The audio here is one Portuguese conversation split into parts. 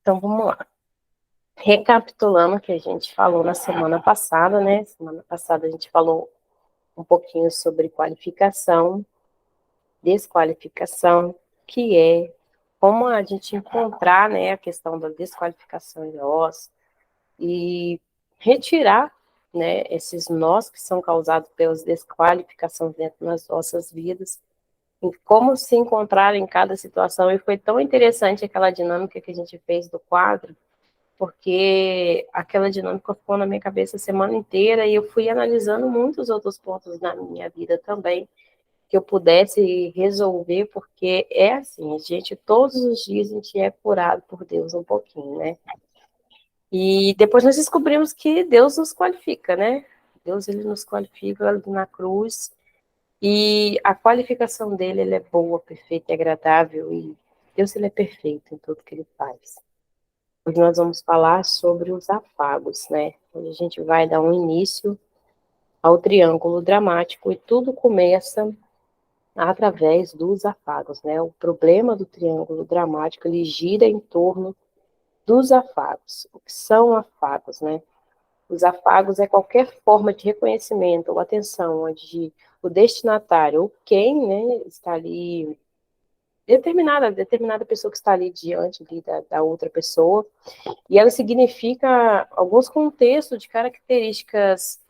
Então, vamos lá. Recapitulando o que a gente falou na semana passada, né? Semana passada a gente falou um pouquinho sobre qualificação, desqualificação, que é como a gente encontrar, né, a questão da desqualificação em nós e retirar, né, esses nós que são causados pelas desqualificações dentro das nossas vidas, e como se encontrar em cada situação. E foi tão interessante aquela dinâmica que a gente fez do quadro, porque aquela dinâmica ficou na minha cabeça a semana inteira e eu fui analisando muitos outros pontos na minha vida também, que eu pudesse resolver, porque é assim, gente, todos os dias a gente é curado por Deus um pouquinho, né? E depois nós descobrimos que Deus nos qualifica, né? Deus, ele nos qualifica na cruz, e a qualificação dele, ele é boa, perfeita e agradável, e Deus, ele é perfeito em tudo que ele faz. Hoje nós vamos falar sobre os afagos, né? Onde a gente vai dar um início ao triângulo dramático, e tudo começa através dos afagos, né? O problema do triângulo dramático, ele gira em torno dos afagos. O que são afagos, né? Os afagos é qualquer forma de reconhecimento ou atenção, onde o destinatário, ou quem, né, está ali, determinada pessoa que está ali diante ali da outra pessoa, e ela significa alguns contextos de características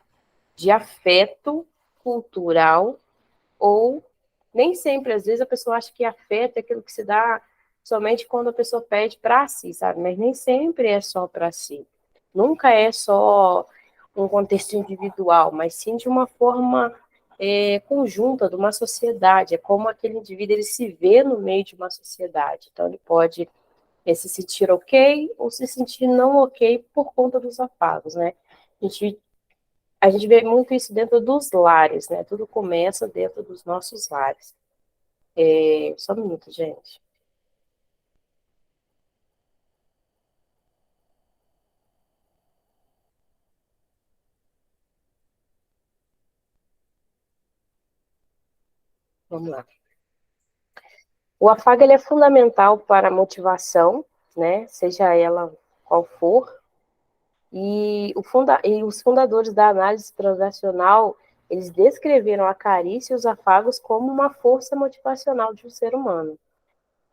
de afeto cultural, ou nem sempre, às vezes a pessoa acha que afeto é aquilo que se dá somente quando a pessoa pede para si, sabe? Mas nem sempre é só para si. Nunca é só um contexto individual, mas sim de uma forma conjunta, de uma sociedade. É como aquele indivíduo ele se vê no meio de uma sociedade. Então, ele pode se sentir ok ou se sentir não ok por conta dos afagos, né? A gente, a gente vê muito isso dentro dos lares, né? Tudo começa dentro dos nossos lares. Só um minuto, gente. Vamos lá. O afago ele é fundamental para a motivação, né? Seja ela qual for. E os fundadores da análise transacional, eles descreveram a carícia e os afagos como uma força motivacional de um ser humano,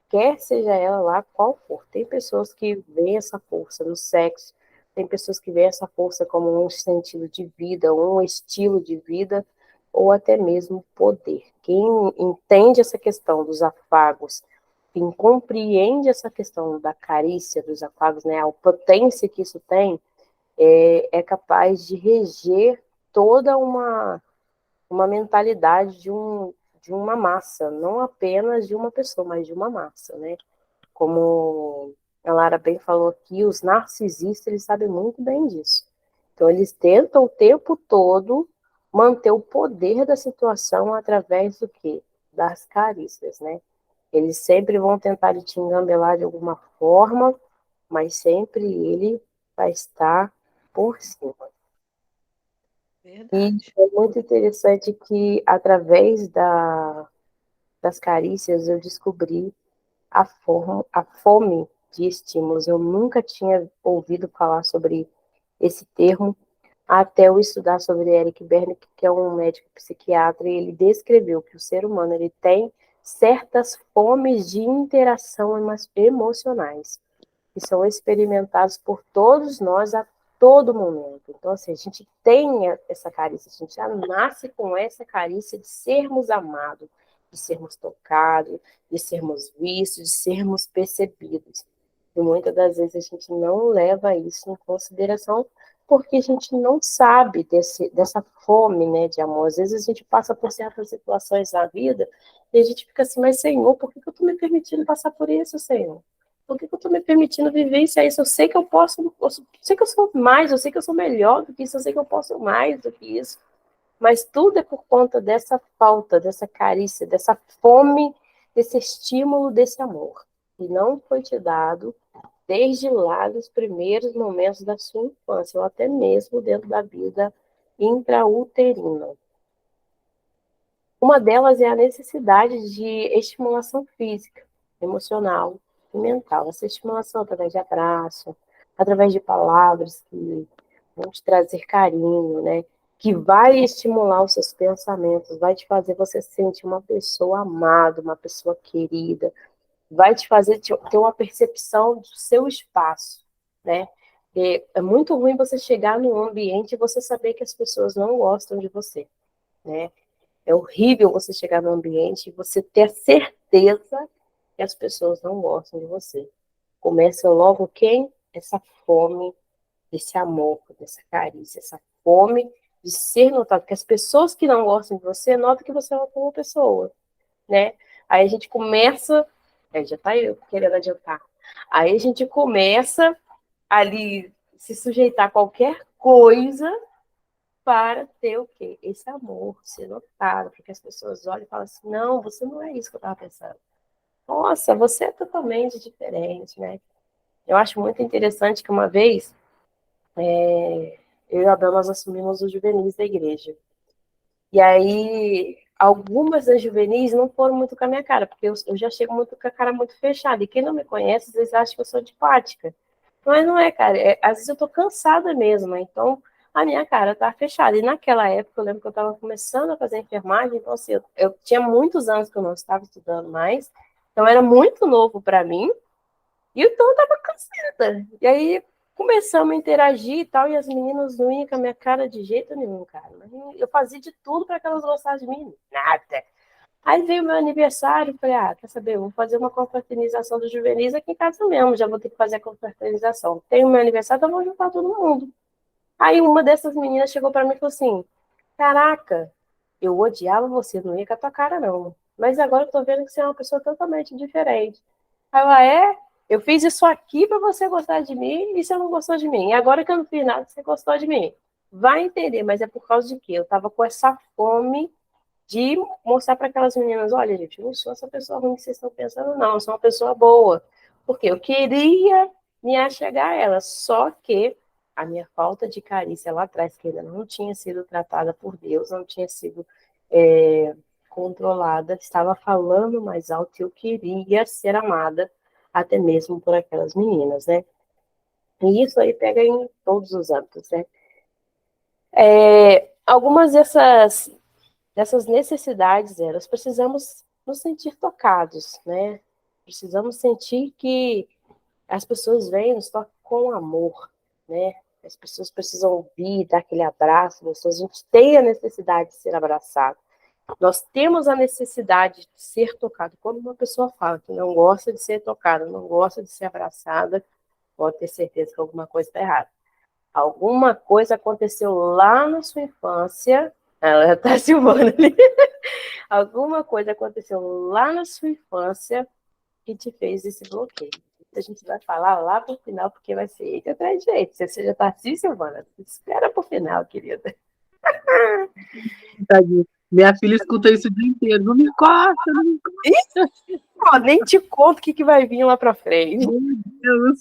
quer seja ela lá qual for. Tem pessoas que veem essa força no sexo, tem pessoas que veem essa força como um sentido de vida, um estilo de vida, ou até mesmo poder. Quem entende essa questão dos afagos, quem compreende essa questão da carícia dos afagos, né, a potência que isso tem, é capaz de reger toda uma mentalidade de uma massa, não apenas de uma pessoa, mas de uma massa, né? Como a Lara bem falou aqui, os narcisistas, eles sabem muito bem disso. Então, eles tentam o tempo todo manter o poder da situação através do quê? Das carícias, né? Eles sempre vão tentar te engambelar de alguma forma, mas sempre ele vai estar por cima. E Verdade. é muito interessante que, através das carícias, eu descobri a fome de estímulos. Eu nunca tinha ouvido falar sobre esse termo, até eu estudar sobre Eric Berne, que é um médico psiquiatra, e ele descreveu que o ser humano ele tem certas fomes de interação emocionais, que são experimentados por todos nós a todo momento. Então, assim, a gente tem essa carícia, a gente já nasce com essa carícia de sermos amados, de sermos tocados, de sermos vistos, de sermos percebidos. E muitas das vezes a gente não leva isso em consideração porque a gente não sabe dessa fome, né, de amor. Às vezes a gente passa por certas situações na vida e a gente fica assim, mas Senhor, por que eu estou me permitindo passar por isso, Senhor? Por que eu estou me permitindo vivenciar isso? Eu sei que eu posso, eu sei que eu sou mais, eu sei que eu sou melhor do que isso, eu sei que eu posso mais do que isso. Mas tudo é por conta dessa falta, dessa carícia, dessa fome, desse estímulo, desse amor. E não foi te dado desde lá dos primeiros momentos da sua infância, ou até mesmo dentro da vida intrauterina. Uma delas é a necessidade de estimulação física, emocional, mental. Essa estimulação através de abraço, através de palavras que vão te trazer carinho, né? Que vai estimular os seus pensamentos, vai te fazer você se sentir uma pessoa amada, uma pessoa querida, vai te fazer ter uma percepção do seu espaço, né? É muito ruim você chegar num ambiente e você saber que as pessoas não gostam de você, né? É horrível você chegar num ambiente e você ter a certeza que as pessoas não gostam de você. Começa logo quem? Essa fome desse amor, dessa carícia, essa fome de ser notado. Que as pessoas que não gostam de você notam que você é uma boa pessoa, né? Aí a gente começa, já tá eu querendo adiantar. Aí a gente começa ali se sujeitar a qualquer coisa para ter o quê? Esse amor, ser notado, porque as pessoas olham e falam assim, não, você não é isso que eu estava pensando. Nossa, você é totalmente diferente, né? Eu acho muito interessante que uma vez eu e a Bel, nós assumimos os juvenis da igreja. E aí, algumas das juvenis não foram muito com a minha cara, porque eu já chego muito com a cara muito fechada. E quem não me conhece, às vezes acha que eu sou antipática. Mas não é, cara. Às vezes eu tô cansada mesmo, então a minha cara tá fechada. E naquela época, eu lembro que eu tava começando a fazer enfermagem, então assim, eu tinha muitos anos que eu não estava estudando mais, então era muito novo para mim, e então eu tava cansada. E aí começamos a interagir e tal, e as meninas não iam com a minha cara de jeito nenhum, cara. Mas eu fazia de tudo para que elas gostassem de mim. Nada. Aí veio meu aniversário, falei, quer saber, eu vou fazer uma confraternização dos juvenis aqui em casa mesmo, já vou ter que fazer a confraternização. Tem o meu aniversário, então vou juntar todo mundo. Aí uma dessas meninas chegou para mim e falou assim, caraca, eu odiava você, não ia com a tua cara não. Mas agora eu tô vendo que você é uma pessoa totalmente diferente. Aí eu, eu fiz isso aqui para você gostar de mim e você não gostou de mim. E agora que eu não fiz nada, você gostou de mim. Vai entender, mas é por causa de quê? Eu tava com essa fome de mostrar para aquelas meninas, olha, gente, eu não sou essa pessoa ruim que vocês estão pensando, não, eu sou uma pessoa boa. Porque eu queria me achegar a ela, só que a minha falta de carícia lá atrás, que ainda não tinha sido tratada por Deus, não tinha sido controlada, estava falando mais alto e eu queria ser amada, até mesmo por aquelas meninas, né? E isso aí pega em todos os âmbitos, né? Algumas dessas necessidades, nós precisamos nos sentir tocados, né? Precisamos sentir que as pessoas vêm nos tocam com amor, né? As pessoas precisam ouvir, dar aquele abraço, a gente tem a necessidade de ser abraçado. Nós temos a necessidade de ser tocado. Quando uma pessoa fala que não gosta de ser tocada, não gosta de ser abraçada, pode ter certeza que alguma coisa está errada. Alguma coisa aconteceu lá na sua infância, ela está silvando ali, alguma coisa aconteceu lá na sua infância que te fez esse bloqueio. A gente vai falar lá pro final, porque vai ser eita atrás de jeito. Se você já tá assim, Silvana, espera pro final, querida. Tadinha. Minha filha escuta isso o dia inteiro. Não me corta, não me corta. Nem te conto o que vai vir lá pra frente. Meu Deus.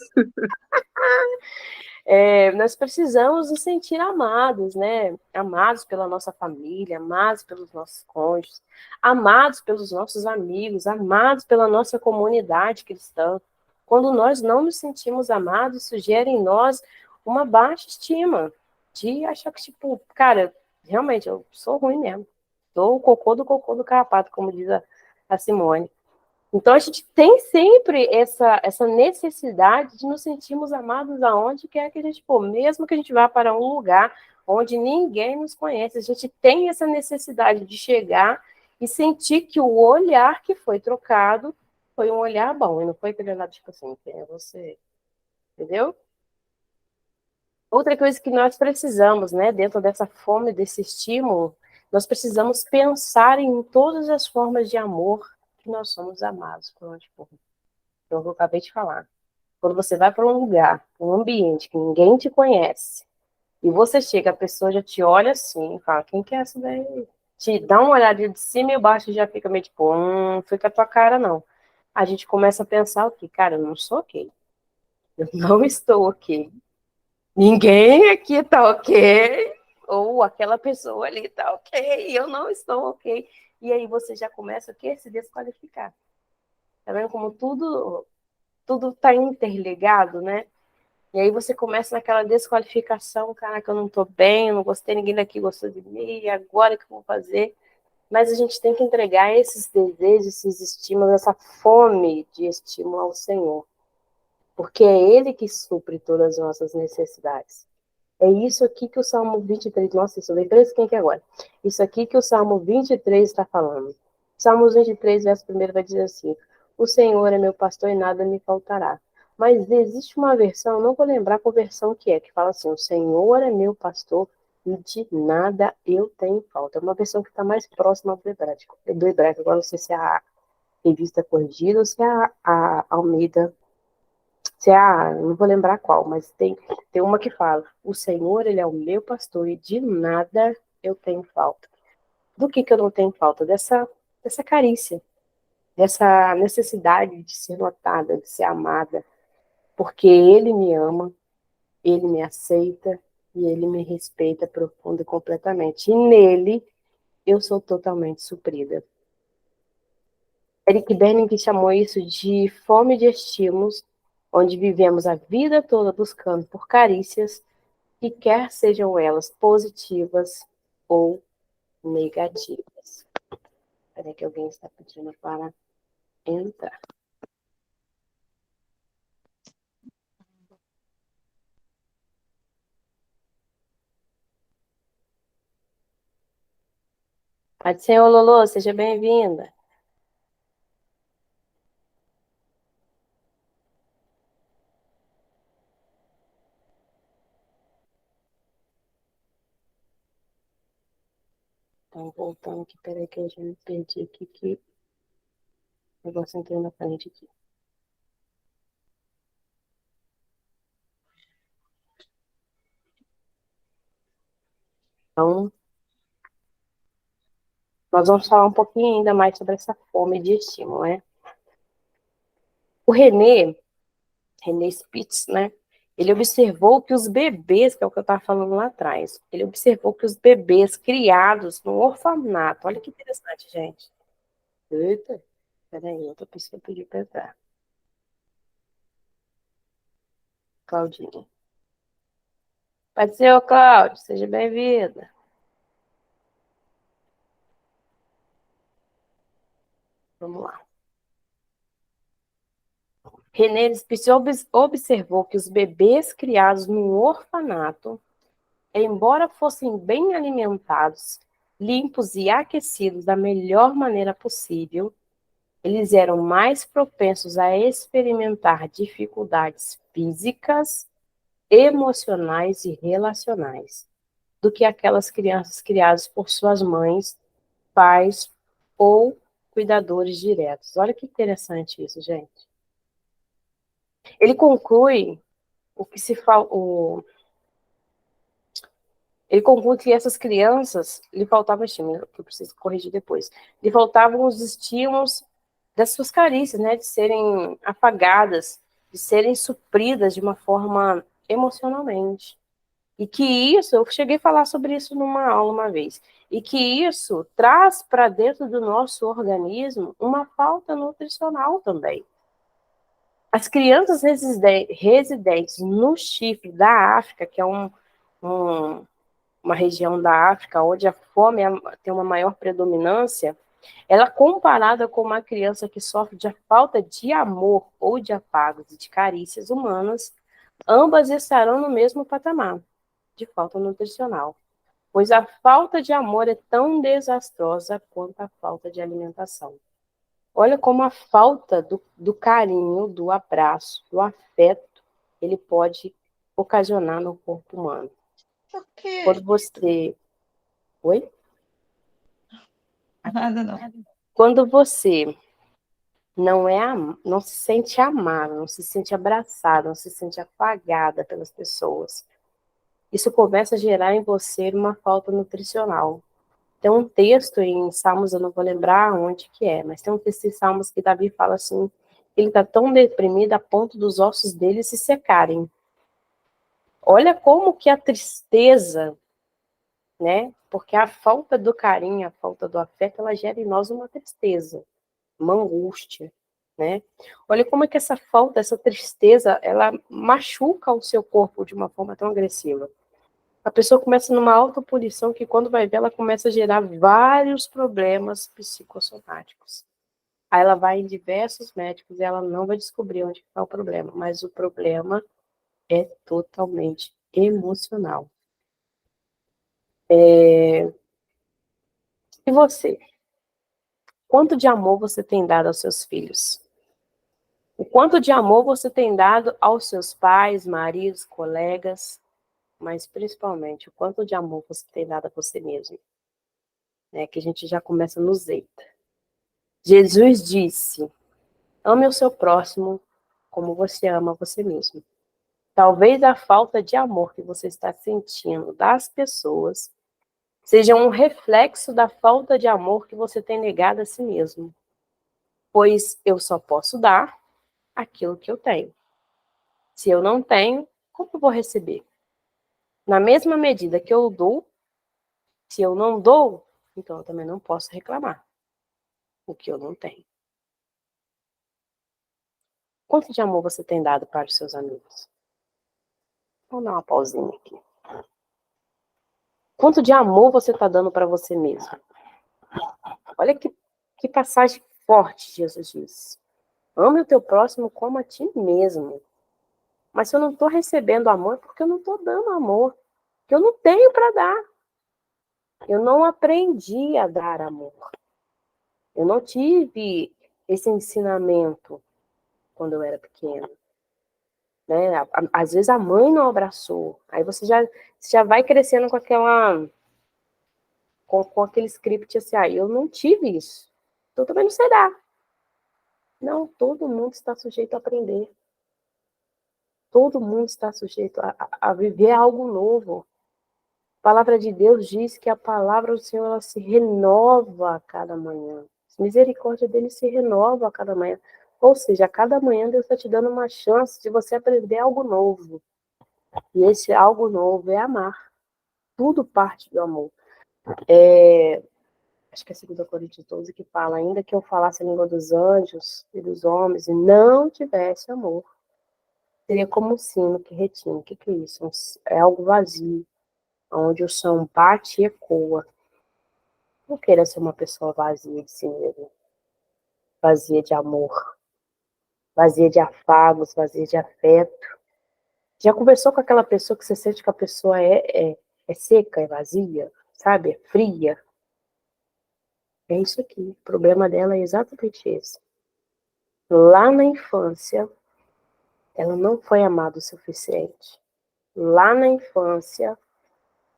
Nós precisamos nos sentir amados, né? Amados pela nossa família, amados pelos nossos cônjuges, amados pelos nossos amigos, amados pela nossa comunidade cristã. Quando nós não nos sentimos amados, isso gera em nós uma baixa estima, de achar que, tipo, cara, realmente, eu sou ruim mesmo. Sou o cocô do carrapato, como diz a Simone. Então, a gente tem sempre essa necessidade de nos sentirmos amados aonde quer que a gente for, mesmo que a gente vá para um lugar onde ninguém nos conhece. A gente tem essa necessidade de chegar e sentir que o olhar que foi trocado foi um olhar bom, e não foi aquele olhar tipo assim, quem é você? Entendeu? Outra coisa que nós precisamos, né, dentro dessa fome, desse estímulo, nós precisamos pensar em todas as formas de amor que nós somos amados por onde for. Então, eu acabei de falar. Quando você vai para um lugar, um ambiente que ninguém te conhece, e você chega, a pessoa já te olha assim, fala, quem que é essa daí? Te dá uma olhadinha de cima e baixo e já fica meio tipo, fica a tua cara, não. A gente começa a pensar o quê? Cara, eu não sou ok. Eu não estou ok. Ninguém aqui tá ok. Ou aquela pessoa ali tá ok. Eu não estou ok. E aí você já começa o quê? Se desqualificar. Tá vendo como tudo tudo está interligado, né? E aí você começa naquela desqualificação, caraca, eu não estou bem, eu não gostei, ninguém daqui gostou de mim, e agora o que eu vou fazer? Mas a gente tem que entregar esses desejos, esses estímulos, essa fome de estímulo ao Senhor, porque é Ele que supre todas as nossas necessidades. É isso aqui que o Salmo 23, nossa, isso eu lembrei quem que é agora. Isso aqui que o Salmo 23 está falando. Salmos 23, verso 1 vai dizer assim: o Senhor é meu pastor e nada me faltará. Mas existe uma versão, não vou lembrar qual versão que fala assim: o Senhor é meu pastor e de nada eu tenho falta. É uma versão que está mais próxima do hebraico. Agora não sei se é a revista corrigida ou se é a Almeida, se é não vou lembrar qual, mas tem uma que fala: o Senhor, Ele é o meu pastor e de nada eu tenho falta. Do que eu não tenho falta? Dessa carícia, dessa necessidade de ser notada, de ser amada, porque Ele me ama, Ele me aceita e Ele me respeita profundo e completamente. E nele eu sou totalmente suprida. Eric Berne chamou isso de fome de estímulos, onde vivemos a vida toda buscando por carícias, que quer sejam elas positivas ou negativas. Espera que alguém está pedindo para entrar. Pode ser, ô Lolo, seja bem-vinda. Então, voltando aqui, peraí que eu já me perdi aqui, que o negócio entrou na frente aqui. Então, nós vamos falar um pouquinho ainda mais sobre essa fome de estímulo, né? O René Spitz, né? Ele observou que os bebês, que é o que eu estava falando lá atrás, ele observou que os bebês criados no orfanato, olha que interessante, gente. Eita, peraí, outra pessoa pediu para entrar. Claudinha. Pode ser, ô Cláudio, seja bem-vinda. Vamos lá. René Spitz observou que os bebês criados no orfanato, embora fossem bem alimentados, limpos e aquecidos da melhor maneira possível, eles eram mais propensos a experimentar dificuldades físicas, emocionais e relacionais do que aquelas crianças criadas por suas mães, pais ou cuidadores diretos. Olha que interessante isso, gente. Ele conclui o que se fala, ele conclui que essas crianças lhe faltava estímulo, que eu preciso corrigir depois. Lhe faltavam os estímulos das suas carícias, né, de serem afagadas, de serem supridas de uma forma emocionalmente. E que isso, eu cheguei a falar sobre isso numa aula uma vez, e que isso traz para dentro do nosso organismo uma falta nutricional também. As crianças residentes no Chipre da África, que é uma região da África onde a fome tem uma maior predominância, ela comparada com uma criança que sofre de falta de amor ou de afagos e de carícias humanas, ambas estarão no mesmo patamar de falta nutricional, pois a falta de amor é tão desastrosa quanto a falta de alimentação. Olha como a falta do carinho, do abraço, do afeto, ele pode ocasionar no corpo humano. Por quê? Quando você... Oi? Nada não. Quando você não se sente amada, não se sente abraçada, não se sente afagada pelas pessoas, isso começa a gerar em você uma falta nutricional. Tem um texto em Salmos, eu não vou lembrar onde que é, mas tem um texto em Salmos que Davi fala assim, ele está tão deprimido a ponto dos ossos dele se secarem. Olha como que a tristeza, né? Porque a falta do carinho, a falta do afeto, ela gera em nós uma tristeza, uma angústia. né? Olha como é que essa falta, essa tristeza, ela machuca o seu corpo de uma forma tão agressiva. A pessoa começa numa autopunição que, quando vai ver, ela começa a gerar vários problemas psicossomáticos. Aí ela vai em diversos médicos e ela não vai descobrir onde está o problema, mas o problema é totalmente emocional. E você? Quanto de amor você tem dado aos seus filhos? O quanto de amor você tem dado aos seus pais, maridos, colegas, mas principalmente o quanto de amor você tem dado a você mesmo, né? Que a gente já começa no zeita. Jesus disse: ame o seu próximo como você ama você mesmo. Talvez a falta de amor que você está sentindo das pessoas seja um reflexo da falta de amor que você tem negado a si mesmo. Pois eu só posso dar aquilo que eu tenho. Se eu não tenho, como eu vou receber? Na mesma medida que eu dou, se eu não dou, então eu também não posso reclamar o que eu não tenho. Quanto de amor você tem dado para os seus amigos? Vamos dar uma pausinha aqui. Quanto de amor você está dando para você mesmo? Olha que passagem forte Jesus diz. Ame o teu próximo como a ti mesmo. Mas se eu não estou recebendo amor, é porque eu não estou dando amor. Que eu não tenho para dar. Eu não aprendi a dar amor. Eu não tive esse ensinamento quando eu era pequena. Né? Às vezes a mãe não abraçou. Aí você já vai crescendo com com aquele script assim, eu não tive isso. Então também não sei dar. Não, todo mundo está sujeito a aprender. Todo mundo está sujeito a viver algo novo. A palavra de Deus diz que a palavra do Senhor, ela se renova a cada manhã. A misericórdia dele se renova a cada manhã. Ou seja, a cada manhã Deus está te dando uma chance de você aprender algo novo. E esse algo novo é amar. Tudo parte do amor. Acho que é 2 Coríntios 12 que fala: ainda que eu falasse a língua dos anjos e dos homens e não tivesse amor, seria como um sino que retina. O que é isso? É algo vazio, onde o som bate e ecoa. Não queira ser uma pessoa vazia de si mesmo, vazia de amor, vazia de afagos, vazia de afeto. Já conversou com aquela pessoa que você sente que a pessoa é seca, é vazia, sabe? É fria? É isso aqui. O problema dela é exatamente esse. Lá na infância, ela não foi amada o suficiente. Lá na infância,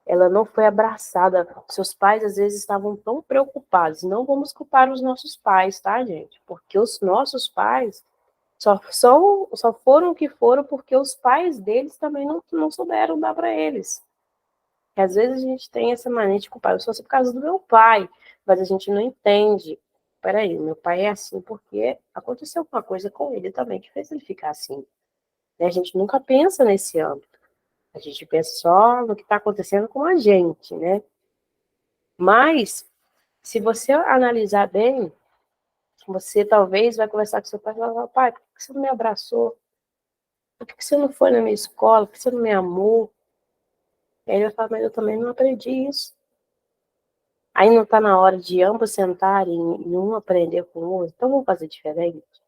ela não foi abraçada. Seus pais, às vezes, estavam tão preocupados. Não vamos culpar os nossos pais, tá, gente? Porque os nossos pais só foram o que foram porque os pais deles também não souberam dar para eles. E às vezes a gente tem essa mania de culpar. Eu sou assim por causa do meu pai, mas a gente não entende. Peraí, meu pai é assim porque aconteceu alguma coisa com ele também que fez ele ficar assim. A gente nunca pensa nesse âmbito. A gente pensa só no que está acontecendo com a gente, né? Mas, se você analisar bem, você talvez vai conversar com seu pai e falar: pai, por que você não me abraçou? Por que você não foi na minha escola? Por que você não me amou? E aí ele vai falar: mas eu também não aprendi isso. Aí não está na hora de ambos sentarem e um aprender com o outro? Então vamos fazer diferente?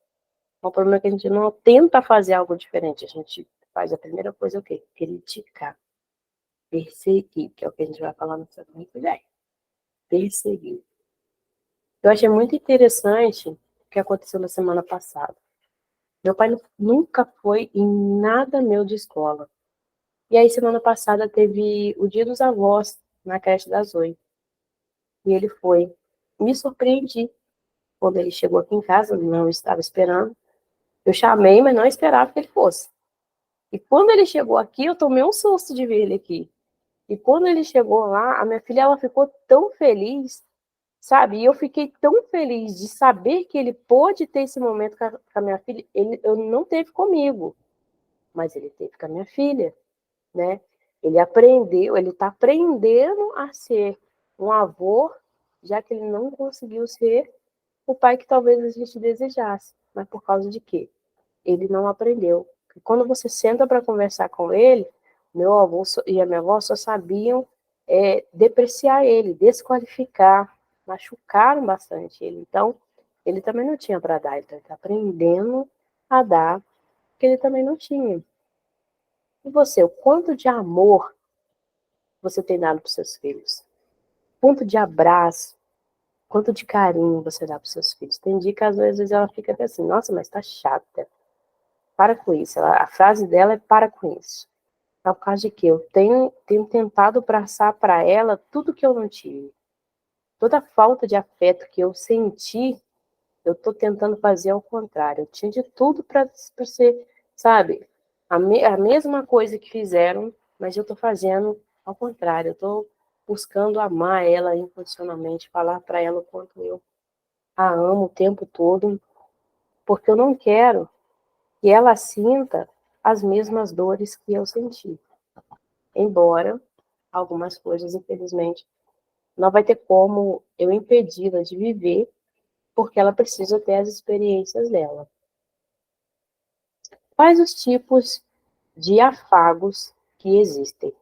O problema é que a gente não tenta fazer algo diferente. A gente faz a primeira coisa, o quê? Criticar. Perseguir, que é o que a gente vai falar no semana que vem. Perseguir. Eu achei muito interessante o que aconteceu na semana passada. Meu pai nunca foi em nada meu de escola. E aí, semana passada, teve o Dia dos Avós na creche da Zoe. E ele foi. Me surpreendi quando ele chegou aqui em casa, não estava esperando. Eu chamei, mas não esperava que ele fosse. E quando ele chegou aqui, eu tomei um susto de ver ele aqui. E quando ele chegou lá, a minha filha, ela ficou tão feliz, sabe? E eu fiquei tão feliz de saber que ele pôde ter esse momento com a minha filha. Eu não teve comigo, mas ele teve com a minha filha, né? Ele aprendeu, ele está aprendendo a ser um avô, já que ele não conseguiu ser o pai que talvez a gente desejasse. mas por causa de quê? Ele não aprendeu. E quando você senta para conversar com ele, meu avô e a minha avó só sabiam depreciar ele, desqualificar, machucaram bastante ele. Então, ele também não tinha para dar, ele está aprendendo a dar, que ele também não tinha. E você, o quanto de amor você tem dado para os seus filhos? Quanto de abraço, quanto de carinho você dá para os seus filhos? Tem dia que às vezes ela fica até assim, nossa, mas tá chata. Para com isso. A frase dela é para com isso. É por causa de que eu tenho tentado passar para ela tudo que eu não tive. Toda a falta de afeto que eu senti, eu estou tentando fazer ao contrário. Eu tinha de tudo para ser, sabe, a mesma coisa que fizeram, mas eu estou fazendo ao contrário. Eu estou buscando amar ela incondicionalmente, falar para ela o quanto eu a amo o tempo todo, porque eu não quero que ela sinta as mesmas dores que eu senti. Embora algumas coisas, infelizmente, não vai ter como eu impedi-la de viver, porque ela precisa ter as experiências dela. Quais os tipos de afagos que existem?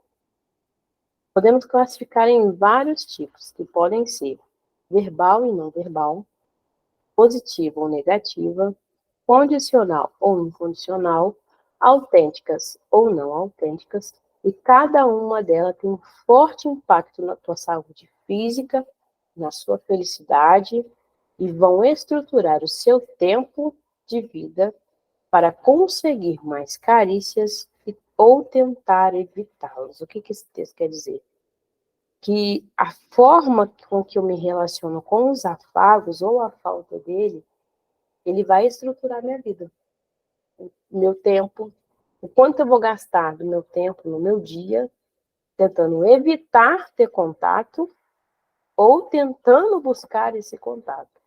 Podemos classificar em vários tipos, que podem ser verbal e não verbal, positiva ou negativa, condicional ou incondicional, autênticas ou não autênticas, e cada uma delas tem um forte impacto na tua saúde física, na sua felicidade, e vão estruturar o seu tempo de vida para conseguir mais carícias ou tentar evitá-los. O que esse texto quer dizer? Que a forma com que eu me relaciono com os afagos ou a falta dele, ele vai estruturar minha vida. O meu tempo, o quanto eu vou gastar do meu tempo no meu dia, tentando evitar ter contato ou tentando buscar esse contato,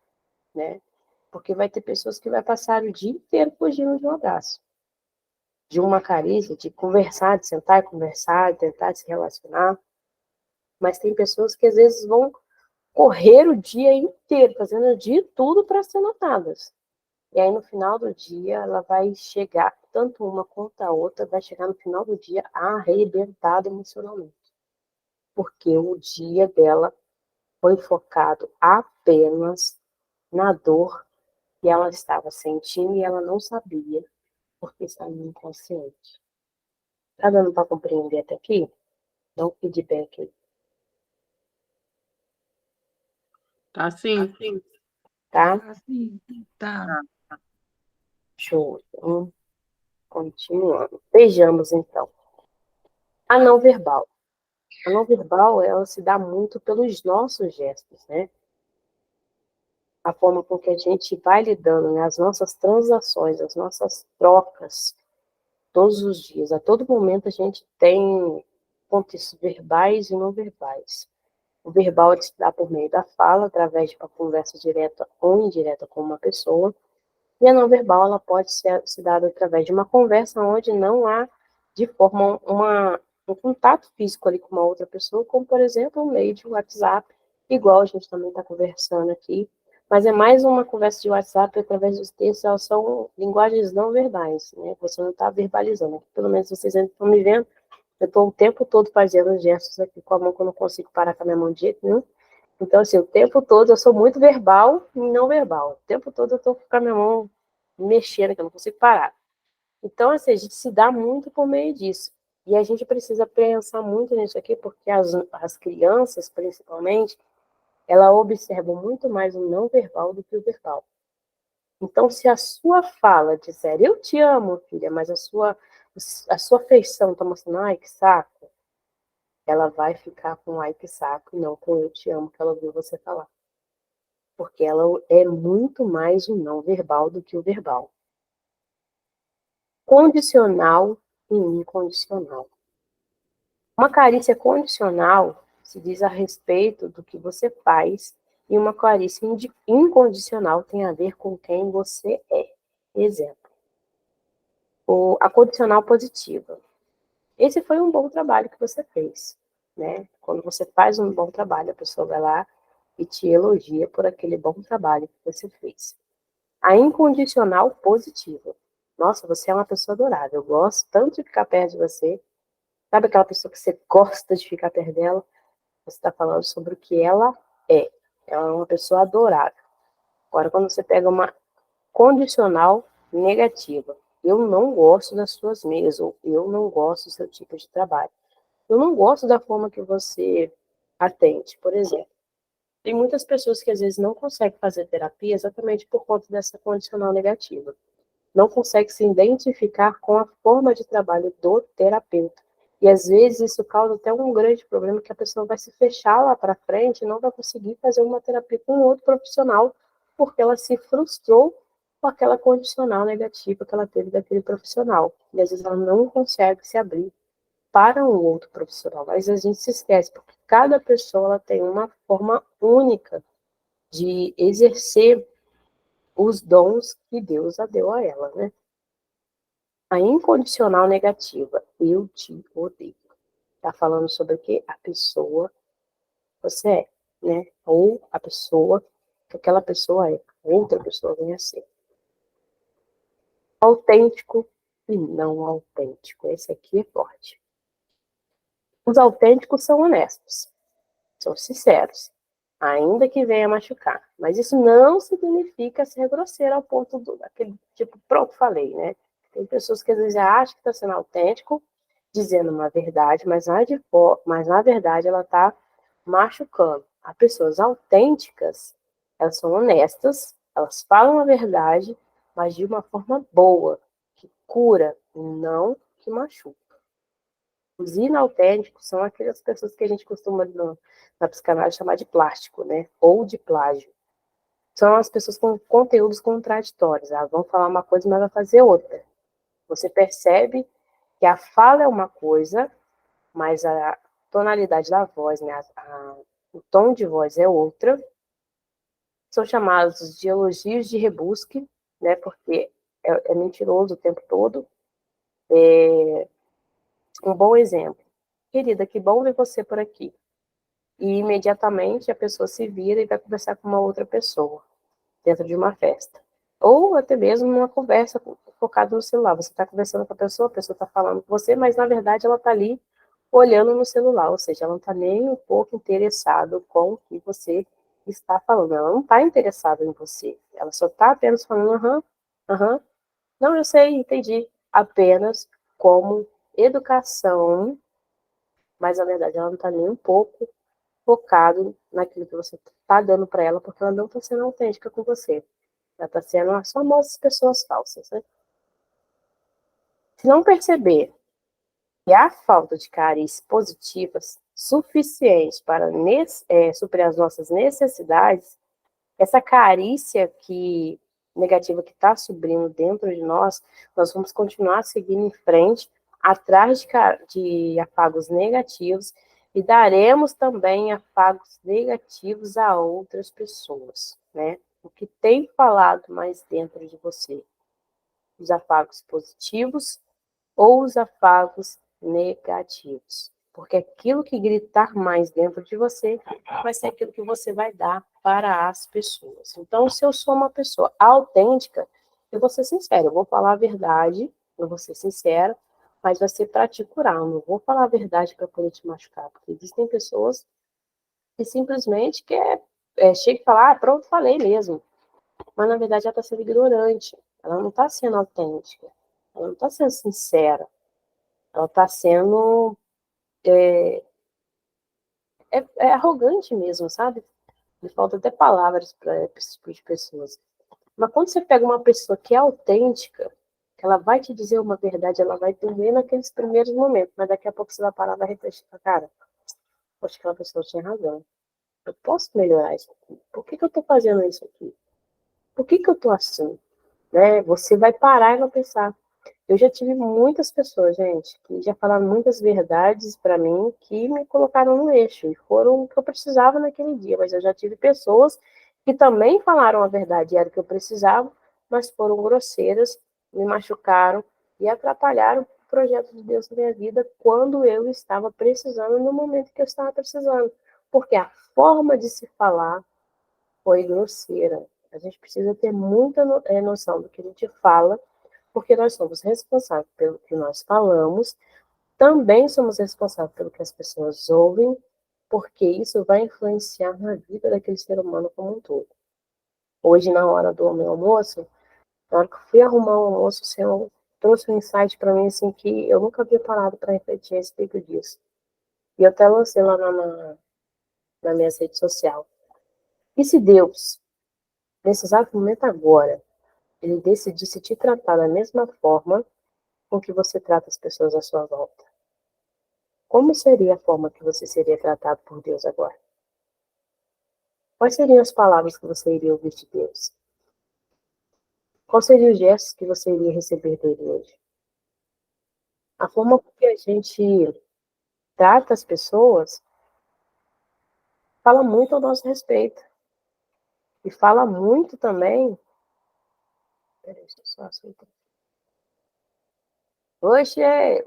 né? Porque vai ter pessoas que vai passar o dia inteiro fugindo de um abraço, de uma carícia, de conversar, de sentar e conversar, de tentar se relacionar. Mas tem pessoas que às vezes vão correr o dia inteiro, fazendo de tudo para ser notadas. E aí, no final do dia, ela vai chegar, tanto uma quanto a outra, vai chegar no final do dia arrebentada emocionalmente. Porque o dia dela foi focado apenas na dor que ela estava sentindo e ela não sabia, porque estava inconsciente. Tá dando para compreender até aqui? Dá um feedback aí, Tá sim. tá? Assim, tá. Show. Então, continuando. Vejamos, então. A não verbal. A não verbal, ela se dá muito pelos nossos gestos, né? A forma com que a gente vai lidando, né? As nossas transações, as nossas trocas, todos os dias. A todo momento a gente tem pontos verbais e não verbais. O verbal ele se dá por meio da fala, através de uma conversa direta ou indireta com uma pessoa. E a não verbal ela pode ser se dada através de uma conversa onde não há de forma um contato físico ali com uma outra pessoa, como por exemplo um meio de WhatsApp, igual a gente também está conversando aqui, mas é mais uma conversa de WhatsApp através dos textos, elas são linguagens não verbais, né? Você não está verbalizando, pelo menos vocês ainda estão me vendo, eu estou o tempo todo fazendo gestos aqui com a mão que eu não consigo parar com a minha mão de jeito nenhum. Então, assim, o tempo todo eu sou muito verbal e não verbal. O tempo todo eu estou com a minha mão mexendo, que eu não consigo parar. Então, assim, a gente se dá muito por meio disso. E a gente precisa pensar muito nisso aqui, porque as crianças, principalmente, elas observam muito mais o não verbal do que o verbal. Então, se a sua fala disser, eu te amo, filha, mas a sua feição está mostrando, ai, que saco, ela vai ficar com ai, que saco, e não com eu te amo, que ela ouviu você falar. Porque ela é muito mais o não verbal do que o verbal. Condicional e incondicional. Uma carícia condicional se diz a respeito do que você faz, e uma carícia incondicional tem a ver com quem você é. Exemplo, a condicional positiva. Esse foi um bom trabalho que você fez, né? Quando você faz um bom trabalho, a pessoa vai lá e te elogia por aquele bom trabalho que você fez. A incondicional positiva. Nossa, você é uma pessoa adorável. Eu gosto tanto de ficar perto de você. Sabe aquela pessoa que você gosta de ficar perto dela? Você está falando sobre o que ela é. Ela é uma pessoa adorável. Agora, quando você pega uma condicional negativa, eu não gosto das suas meias, ou eu não gosto do seu tipo de trabalho. Eu não gosto da forma que você atende, por exemplo. Tem muitas pessoas que às vezes não conseguem fazer terapia exatamente por conta dessa condicional negativa. Não consegue se identificar com a forma de trabalho do terapeuta. E às vezes isso causa até um grande problema que a pessoa vai se fechar lá para frente e não vai conseguir fazer uma terapia com outro profissional porque ela se frustrou com aquela condicional negativa que ela teve daquele profissional. E às vezes ela não consegue se abrir para um outro profissional. Mas a gente se esquece, porque cada pessoa ela tem uma forma única de exercer os dons que Deus a deu a ela, né? A incondicional negativa, eu te odeio. Tá falando sobre o que? A pessoa você é, né? Ou a pessoa que aquela pessoa é, outra pessoa vem a ser. Autêntico e não autêntico. Esse aqui é forte. Os autênticos são honestos, são sinceros, ainda que venha machucar. Mas isso não significa ser grosseiro ao ponto daquele tipo, pronto, falei, né? Tem pessoas que às vezes acham que está sendo autêntico, dizendo uma verdade, mas na verdade ela está machucando. As pessoas autênticas, elas são honestas, elas falam a verdade, mas de uma forma boa, que cura, não que machuca. Os inautênticos são aquelas pessoas que a gente costuma na psicanálise chamar de plástico, né? Ou de plágio. São as pessoas com conteúdos contraditórios. Elas vão falar uma coisa, mas vai fazer outra. Você percebe que a fala é uma coisa, mas a tonalidade da voz, né? O tom de voz é outra. São chamados de elogios de rebusque, né? Porque é mentiroso o tempo todo. Um bom exemplo. Querida, que bom ver você por aqui. E imediatamente a pessoa se vira e vai conversar com uma outra pessoa dentro de uma festa. Ou até mesmo numa conversa focada no celular. Você está conversando com a pessoa está falando com você, mas na verdade ela está ali olhando no celular, ou seja, ela não está nem um pouco interessada com o que você está falando. Ela não está interessada em você. Ela só está apenas falando, aham, aham. Não, eu sei, entendi. Apenas como educação, mas na verdade ela não está nem um pouco focado naquilo que você está dando para ela, porque ela não está sendo autêntica com você. Ela está sendo as famosas pessoas falsas, né? Se não perceber que há falta de carícias positivas suficientes para suprir as nossas necessidades, essa carícia negativa que está subindo dentro de nós vamos continuar seguindo em frente, atrás de afagos negativos, e daremos também afagos negativos a outras pessoas, né? O que tem falado mais dentro de você? Os afagos positivos ou os afagos negativos? Porque aquilo que gritar mais dentro de você vai ser aquilo que você vai dar para as pessoas. Então, se eu sou uma pessoa autêntica, eu vou ser sincera, eu vou falar a verdade, eu vou ser sincera, mas vai ser para te curar, eu não vou falar a verdade para poder te machucar, porque existem pessoas que simplesmente chega e fala, pronto, falei mesmo, mas na verdade ela está sendo ignorante, ela não está sendo autêntica, ela não está sendo sincera, ela está sendo arrogante mesmo, sabe? Me falta até palavras para esse tipo de pessoas. Mas quando você pega uma pessoa que é autêntica, que ela vai te dizer uma verdade, ela vai entender naqueles primeiros momentos, mas daqui a pouco você vai parar e vai refletir, cara, acho que aquela pessoa tinha razão. Eu posso melhorar isso aqui. Por que eu estou fazendo isso aqui? Por que eu estou assim? Né? Você vai parar e vai pensar. Eu já tive muitas pessoas, gente, que já falaram muitas verdades para mim que me colocaram no eixo e foram o que eu precisava naquele dia. Mas eu já tive pessoas que também falaram a verdade, era o que eu precisava, mas foram grosseiras, me machucaram e atrapalharam o projeto de Deus na minha vida quando eu estava precisando, no momento que eu estava precisando. Porque a forma de se falar foi grosseira. A gente precisa ter muita noção do que a gente fala, porque nós somos responsáveis pelo que nós falamos, também somos responsáveis pelo que as pessoas ouvem, porque isso vai influenciar na vida daquele ser humano como um todo. Hoje, na hora do meu almoço, na hora que eu fui arrumar o almoço, o Senhor trouxe um insight para mim, assim, que eu nunca havia parado para refletir a respeito disso. E eu até lancei lá na minha rede social. E se Deus, nesse exato momento agora, ele decidisse te tratar da mesma forma com que você trata as pessoas à sua volta, como seria a forma que você seria tratado por Deus agora? Quais seriam as palavras que você iria ouvir de Deus? Quais seriam os gestos que você iria receber dele hoje? A forma que a gente trata as pessoas fala muito ao nosso respeito. E fala muito também. Peraí, deixa eu só aceitar. Hoje é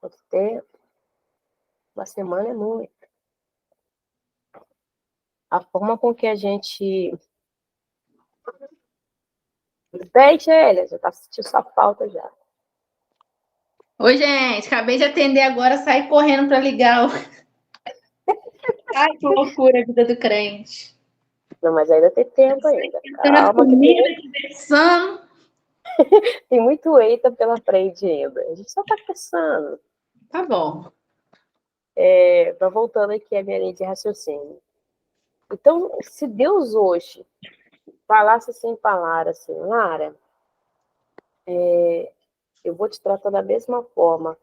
quanto tempo? Uma semana é muito. A forma com que a gente. Bem, Sheila, já tá sentindo sua falta já. Oi, gente, acabei de atender agora, saí correndo para ligar. Ai, que loucura a vida do crente. Não, mas ainda tem tempo ainda. Calma, comida, conversando. Tem muito eita pela frente ainda. A gente só tá começando. Tá bom. Mas voltando aqui à minha linha de raciocínio. Então, se Deus hoje falasse sem falar assim, Lara, eu vou te tratar da mesma forma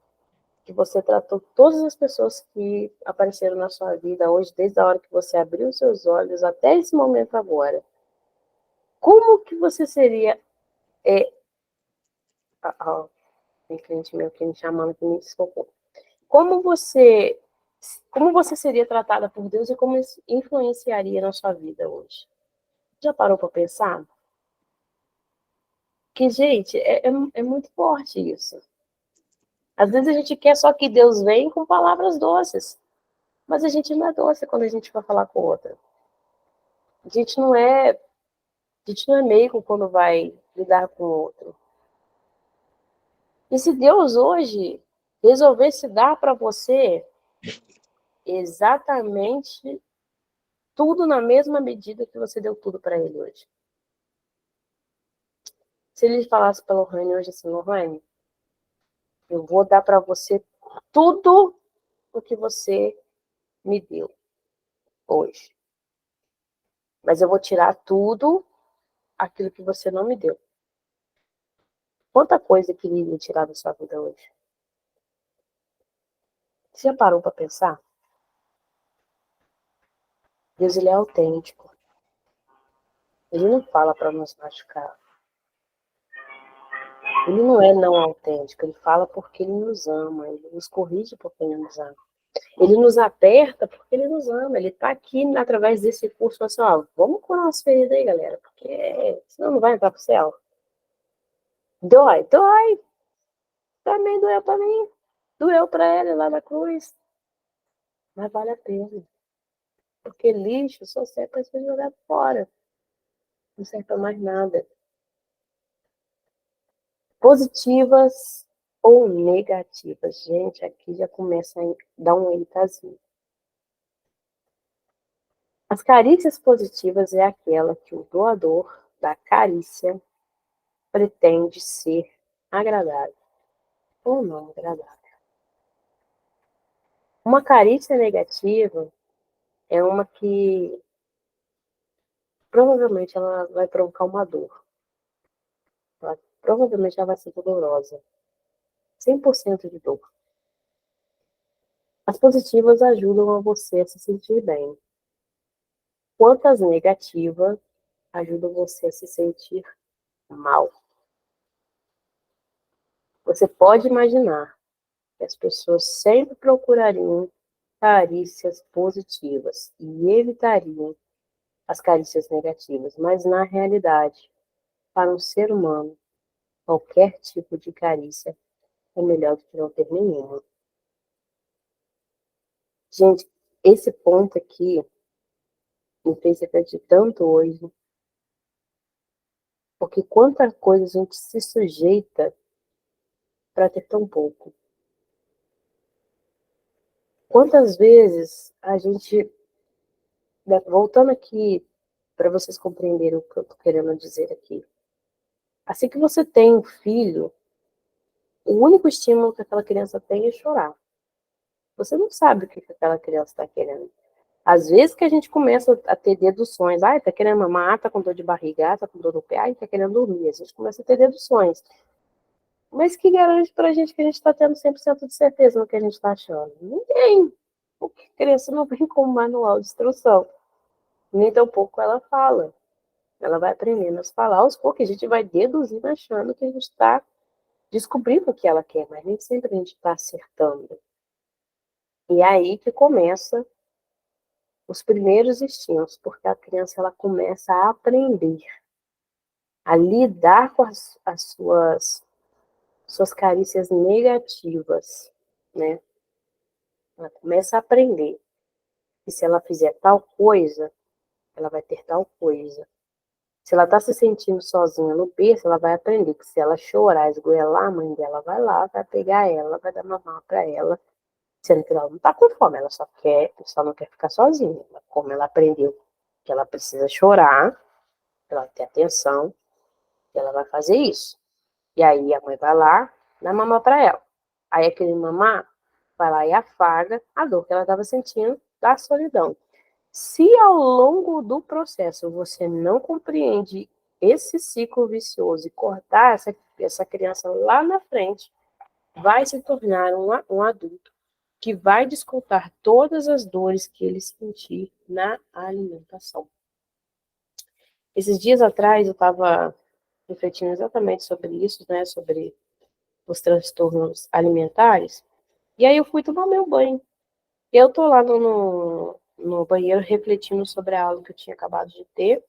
que você tratou todas as pessoas que apareceram na sua vida hoje, desde a hora que você abriu seus olhos até esse momento agora. Como que você seria... tem cliente meu aqui me chamando que me desculpou. Como você seria tratada por Deus e como isso influenciaria na sua vida hoje? Já parou para pensar? Que, gente, é muito forte isso. Às vezes a gente quer só que Deus venha com palavras doces, mas a gente não é doce quando a gente vai falar com outra. A gente não é meigo quando vai lidar com o outro. E se Deus hoje resolvesse dar para você exatamente tudo na mesma medida que você deu tudo para ele hoje? Se ele falasse para a Lohane hoje assim, Lohane, eu vou dar para você tudo o que você me deu hoje. Mas eu vou tirar tudo aquilo que você não me deu. Quanta coisa que ele iria tirar da sua vida hoje? Você já parou para pensar? Deus, ele é autêntico. Ele não fala para nos machucar. Ele não é não autêntico. Ele fala porque ele nos ama. Ele nos corrige porque ele nos ama. Ele nos aperta porque ele nos ama. Ele está aqui através desse curso, assim, ó, vamos curar umas feridas aí, galera, porque senão não vai entrar pro céu. Dói, dói. Também doeu para mim. Doeu para ele lá na cruz. Mas vale a pena. Porque lixo só serve para ser jogado fora. Não serve para mais nada. Positivas ou negativas. Gente, aqui já começa a dar um eitazinho. As carícias positivas é aquela que o doador da carícia pretende ser agradável ou não agradável. Uma carícia negativa é uma que provavelmente ela vai provocar uma dor. Provavelmente ela vai ser dolorosa. 100% de dor. As positivas ajudam a você a se sentir bem. Quanto as negativas ajudam você a se sentir mal. Você pode imaginar que as pessoas sempre procurariam carícias positivas e evitariam as carícias negativas, mas na realidade, para um ser humano, qualquer tipo de carícia é melhor do que não ter nenhuma. Gente, esse ponto aqui me fez refletir tanto hoje, porque quanta coisa a gente se sujeita para ter tão pouco. Quantas vezes a gente, voltando aqui para vocês compreenderem o que eu estou querendo dizer aqui, assim que você tem um filho, o único estímulo que aquela criança tem é chorar. Você não sabe o que aquela criança está querendo. Às vezes que a gente começa a ter deduções. Ai, tá querendo mamar, tá com dor de barriga, tá com dor no pé, ai, tá querendo dormir. A gente começa a ter deduções. Mas que garante pra gente que a gente está tendo 100% de certeza no que a gente está achando? Ninguém. Porque criança não vem com manual de instrução. Nem tampouco ela fala. Ela vai aprendendo a falar aos poucos. A gente vai deduzindo achando que a gente está descobrindo o que ela quer, mas nem sempre a gente está acertando. E é aí que começa os primeiros instintos, porque a criança ela começa a aprender a lidar com as suas carícias negativas, né? Ela começa a aprender que se ela fizer tal coisa, ela vai ter tal coisa. Se ela está se sentindo sozinha no berço, ela vai aprender que se ela chorar, esgoelar, a mãe dela vai lá, vai pegar ela, vai dar mamar para ela, sendo que ela não está com fome, ela só não quer ficar sozinha. Como ela aprendeu que ela precisa chorar, ela ter atenção, ela vai fazer isso. E aí a mãe vai lá, dá mamar para ela. Aí aquele mamar vai lá e afaga a dor que ela estava sentindo da solidão. Se ao longo do processo você não compreende esse ciclo vicioso e cortar essa criança lá na frente, vai se tornar um adulto que vai descontar todas as dores que ele sentir na alimentação. Esses dias atrás eu estava refletindo exatamente sobre isso, né, sobre os transtornos alimentares, e aí eu fui tomar meu banho. Eu tô lá no banheiro refletindo sobre a aula que eu tinha acabado de ter,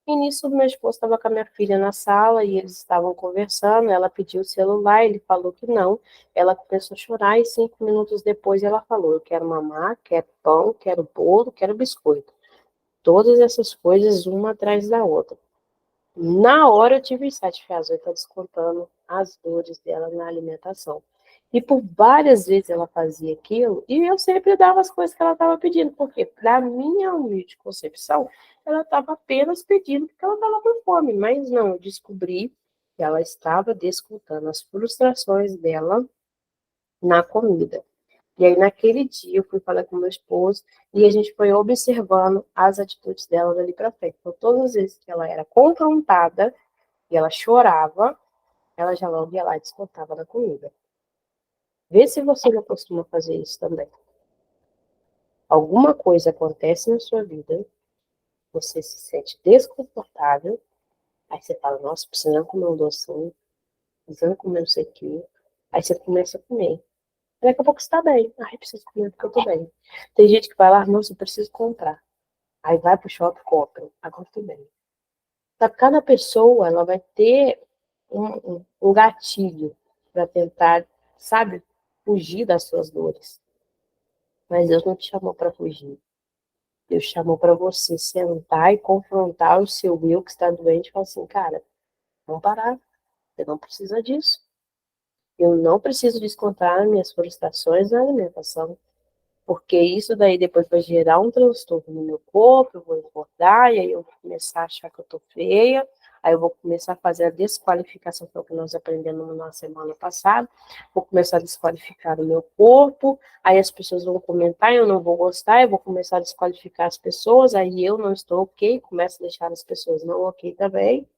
e nisso meu esposo estava com a minha filha na sala e eles estavam conversando, ela pediu o celular, ele falou que não, ela começou a chorar e 5 minutos depois ela falou, eu quero mamar, quero pão, quero bolo, quero biscoito. Todas essas coisas, uma atrás da outra. Na hora eu tive insight, falei, está descontando as dores dela na alimentação. E por várias vezes ela fazia aquilo, e eu sempre dava as coisas que ela estava pedindo, porque, para minha humilde concepção, ela estava apenas pedindo porque ela estava com fome, mas não, eu descobri que ela estava descontando as frustrações dela na comida. E aí, naquele dia, eu fui falar com meu esposo e a gente foi observando as atitudes dela dali para frente. Então, todas as vezes que ela era confrontada e ela chorava, ela já logo ia lá e descontava na comida. Vê se você não costuma fazer isso também. Alguma coisa acontece na sua vida, você se sente desconfortável, aí você fala, nossa, precisando comer um docinho, precisando comer não sei o quê. Aí você começa a comer. Daqui a pouco você tá bem. Ai, preciso comer porque eu tô bem. Tem gente que vai lá, nossa, eu preciso comprar. Aí vai pro shopping, compra. Agora tudo bem. Cada pessoa, ela vai ter um gatilho para tentar, sabe, fugir das suas dores. Mas Deus não te chamou para fugir. Deus chamou para você sentar e confrontar o seu eu que está doente e falar assim, cara, vamos parar. Você não precisa disso. Eu não preciso descontar minhas frustrações na alimentação. Porque isso daí depois vai gerar um transtorno no meu corpo, eu vou engordar, e aí eu vou começar a achar que eu tô feia, aí eu vou começar a fazer a desqualificação, que é o que nós aprendemos na semana passada, vou começar a desqualificar o meu corpo, aí as pessoas vão comentar, eu não vou gostar, eu vou começar a desqualificar as pessoas, aí eu não estou ok, começo a deixar as pessoas não ok também,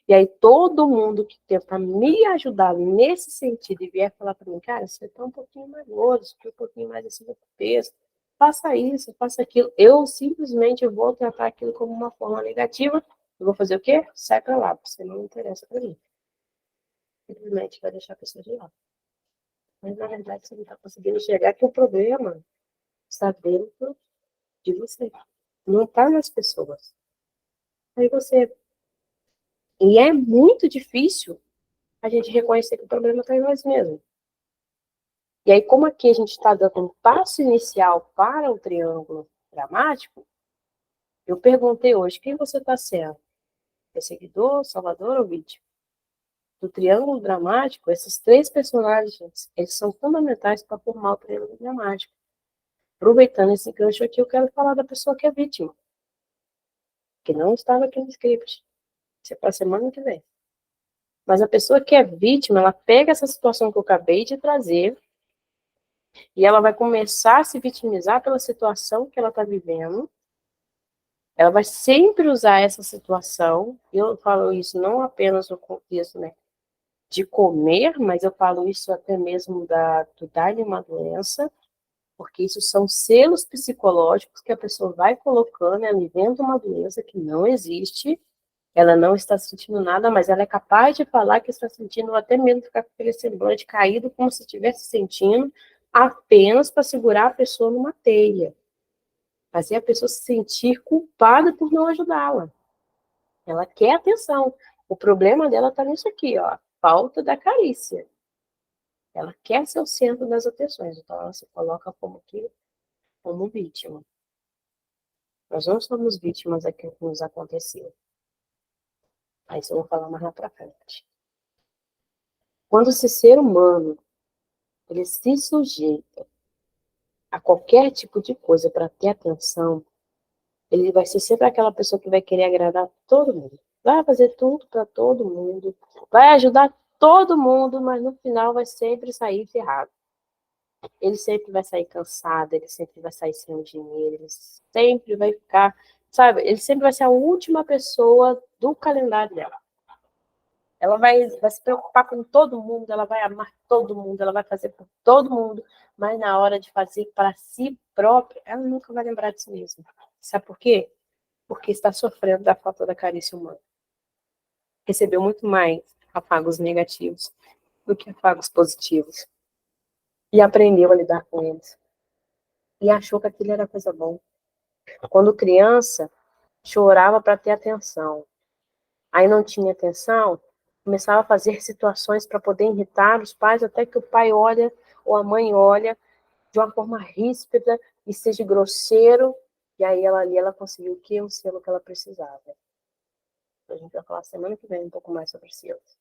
e aí todo mundo que tenta me ajudar nesse sentido e vier falar para mim, cara, você tá um pouquinho mais gordo, você tá um pouquinho mais acima do peso, faça isso, faça aquilo. Eu simplesmente vou tratar aquilo como uma forma negativa. Eu vou fazer o quê? Sai para lá, porque você não interessa para mim. Simplesmente vai deixar a pessoa de lado. Mas na verdade você não está conseguindo enxergar que o problema está dentro de você. Não está nas pessoas. Aí você. E é muito difícil a gente reconhecer que o problema está em nós mesmos. E aí, como aqui a gente está dando um passo inicial para o triângulo dramático, Eu perguntei hoje, quem você está sendo? Perseguidor, salvador ou vítima? Do triângulo dramático, esses três personagens, eles são fundamentais para formar o triângulo dramático. Aproveitando esse gancho aqui, eu quero falar da pessoa que é vítima, que não estava aqui no script. Isso é para a semana que vem. Mas a pessoa que é vítima, ela pega essa situação que eu acabei de trazer e ela vai começar a se vitimizar pela situação que ela está vivendo. Ela vai sempre usar essa situação, e eu falo isso não apenas no contexto, né, de comer, mas eu falo isso até mesmo do dar-lhe uma doença, porque isso são selos psicológicos que a pessoa vai colocando, ela inventa uma doença que não existe, ela não está sentindo nada, mas ela é capaz de falar que está sentindo, ou até mesmo ficar com aquele semblante caído, como se estivesse sentindo, apenas para segurar a pessoa numa teia. Fazer a pessoa se sentir culpada por não ajudá-la. Ela quer atenção. O problema dela está nisso aqui, ó, falta da carícia. Ela quer ser o centro das atenções, então ela se coloca como vítima. Nós não somos vítimas daquilo que nos aconteceu. Aí isso eu vou falar mais lá pra frente. Quando esse ser humano ele se sujeita a qualquer tipo de coisa para ter atenção, ele vai ser sempre aquela pessoa que vai querer agradar todo mundo. Vai fazer tudo para todo mundo, vai ajudar todo mundo, mas no final vai sempre sair ferrado. Ele sempre vai sair cansado, ele sempre vai sair sem o dinheiro, ele sempre vai ficar, sabe, ele sempre vai ser a última pessoa do calendário dela. Ela vai se preocupar com todo mundo, ela vai amar todo mundo, ela vai fazer por todo mundo, mas na hora de fazer para si própria, ela nunca vai lembrar de si mesma. Sabe por quê? Porque está sofrendo da falta da carícia humana. Recebeu muito mais afagos negativos do que afagos positivos. E aprendeu a lidar com eles. E achou que aquilo era coisa boa. Quando criança, chorava para ter atenção. Aí não tinha atenção, começava a fazer situações para poder irritar os pais, até que o pai olha, ou a mãe olha, de uma forma ríspida e seja grosseiro, e aí ela conseguiu o quê? O selo que ela precisava. A gente vai falar semana que vem um pouco mais sobre selos.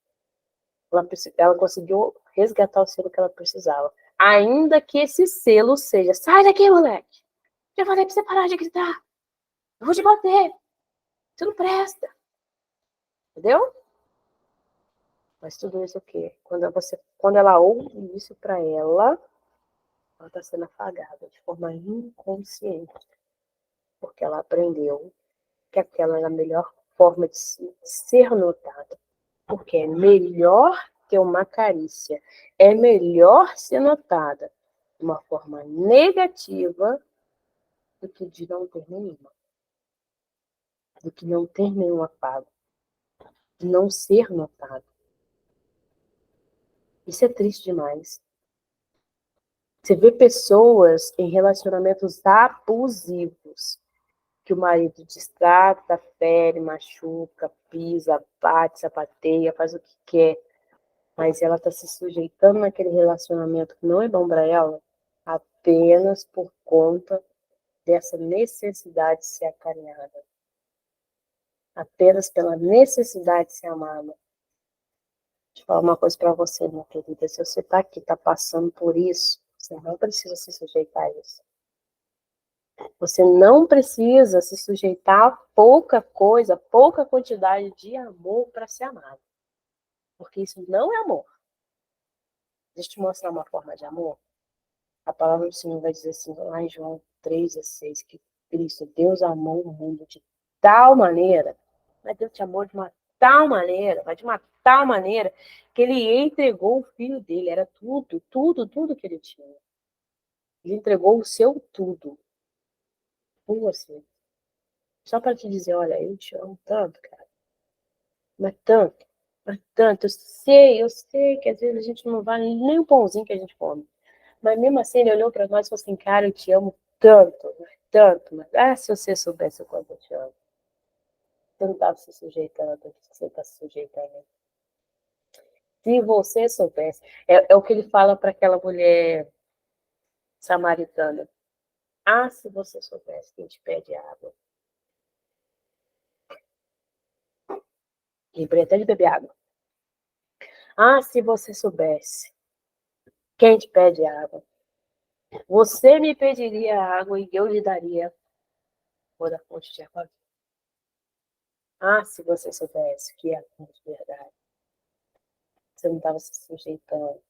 Ela conseguiu resgatar o selo que ela precisava. Ainda que esse selo seja, sai daqui, moleque! Já falei pra você parar de gritar! Eu vou te bater! Você não presta! Entendeu? Mas tudo isso o quê? Quando ela ouve isso para ela está sendo afagada de forma inconsciente. Porque ela aprendeu que aquela era a melhor forma de ser notada. Porque é melhor ter uma carícia, é melhor ser notada de uma forma negativa do que de não ter nenhuma. Do que não ter nenhum afago. De não ser notado. Isso é triste demais. Você vê pessoas em relacionamentos abusivos, que o marido destrata, fere, machuca, pisa, bate, sapateia, faz o que quer, mas ela está se sujeitando naquele relacionamento que não é bom para ela, apenas por conta dessa necessidade de ser acarinhada. Apenas pela necessidade de ser amada. Deixa eu falar uma coisa para você, minha querida. Se você está aqui, está passando por isso, você não precisa se sujeitar a isso. Você não precisa se sujeitar a pouca coisa, pouca quantidade de amor para ser amado. Porque isso não é amor. Deixa eu te mostrar uma forma de amor. A palavra do Senhor vai dizer assim, lá em João 3,16, que Cristo, Deus amou o mundo de tal maneira, mas Deus te amou de uma tal maneira, mas de uma tal maneira, que ele entregou o filho dele, era tudo, tudo, tudo que ele tinha. Ele entregou o seu tudo. Por você. Só para te dizer, olha, eu te amo tanto, cara. Mas tanto, mas tanto. Eu sei que às vezes a gente não vale nem o pãozinho que a gente come. Mas mesmo assim ele olhou para nós e falou assim, cara, eu te amo tanto, mas tanto. Mas, se você soubesse o quanto eu te amo. Você não estava se sujeitando a tudo que você está se sujeitando. Se você soubesse. É o que ele fala para aquela mulher samaritana. Se você soubesse quem te pede água. Lembrei até de beber água. Ah, se você soubesse. Quem te pede água? Você me pediria água e eu lhe daria por a fonte de água. Ah, se você soubesse que é a fonte de verdade. Você não estava se sujeitando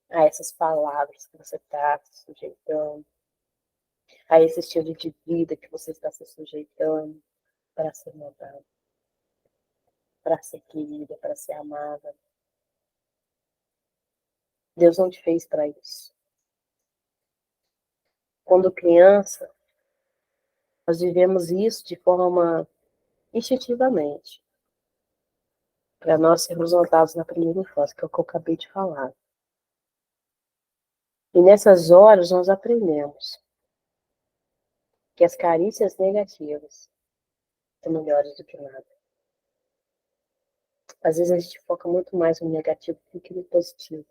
a essas palavras que você está se sujeitando, a esse estilo de vida que você está se sujeitando para ser mudado, para ser querida, para ser amada. Deus não te fez para isso. Quando criança, nós vivemos isso de forma instintivamente, para nós sermos notados na primeira infância, que é o que eu acabei de falar. E nessas horas nós aprendemos que as carícias negativas são melhores do que nada. Às vezes a gente foca muito mais no negativo do que no positivo.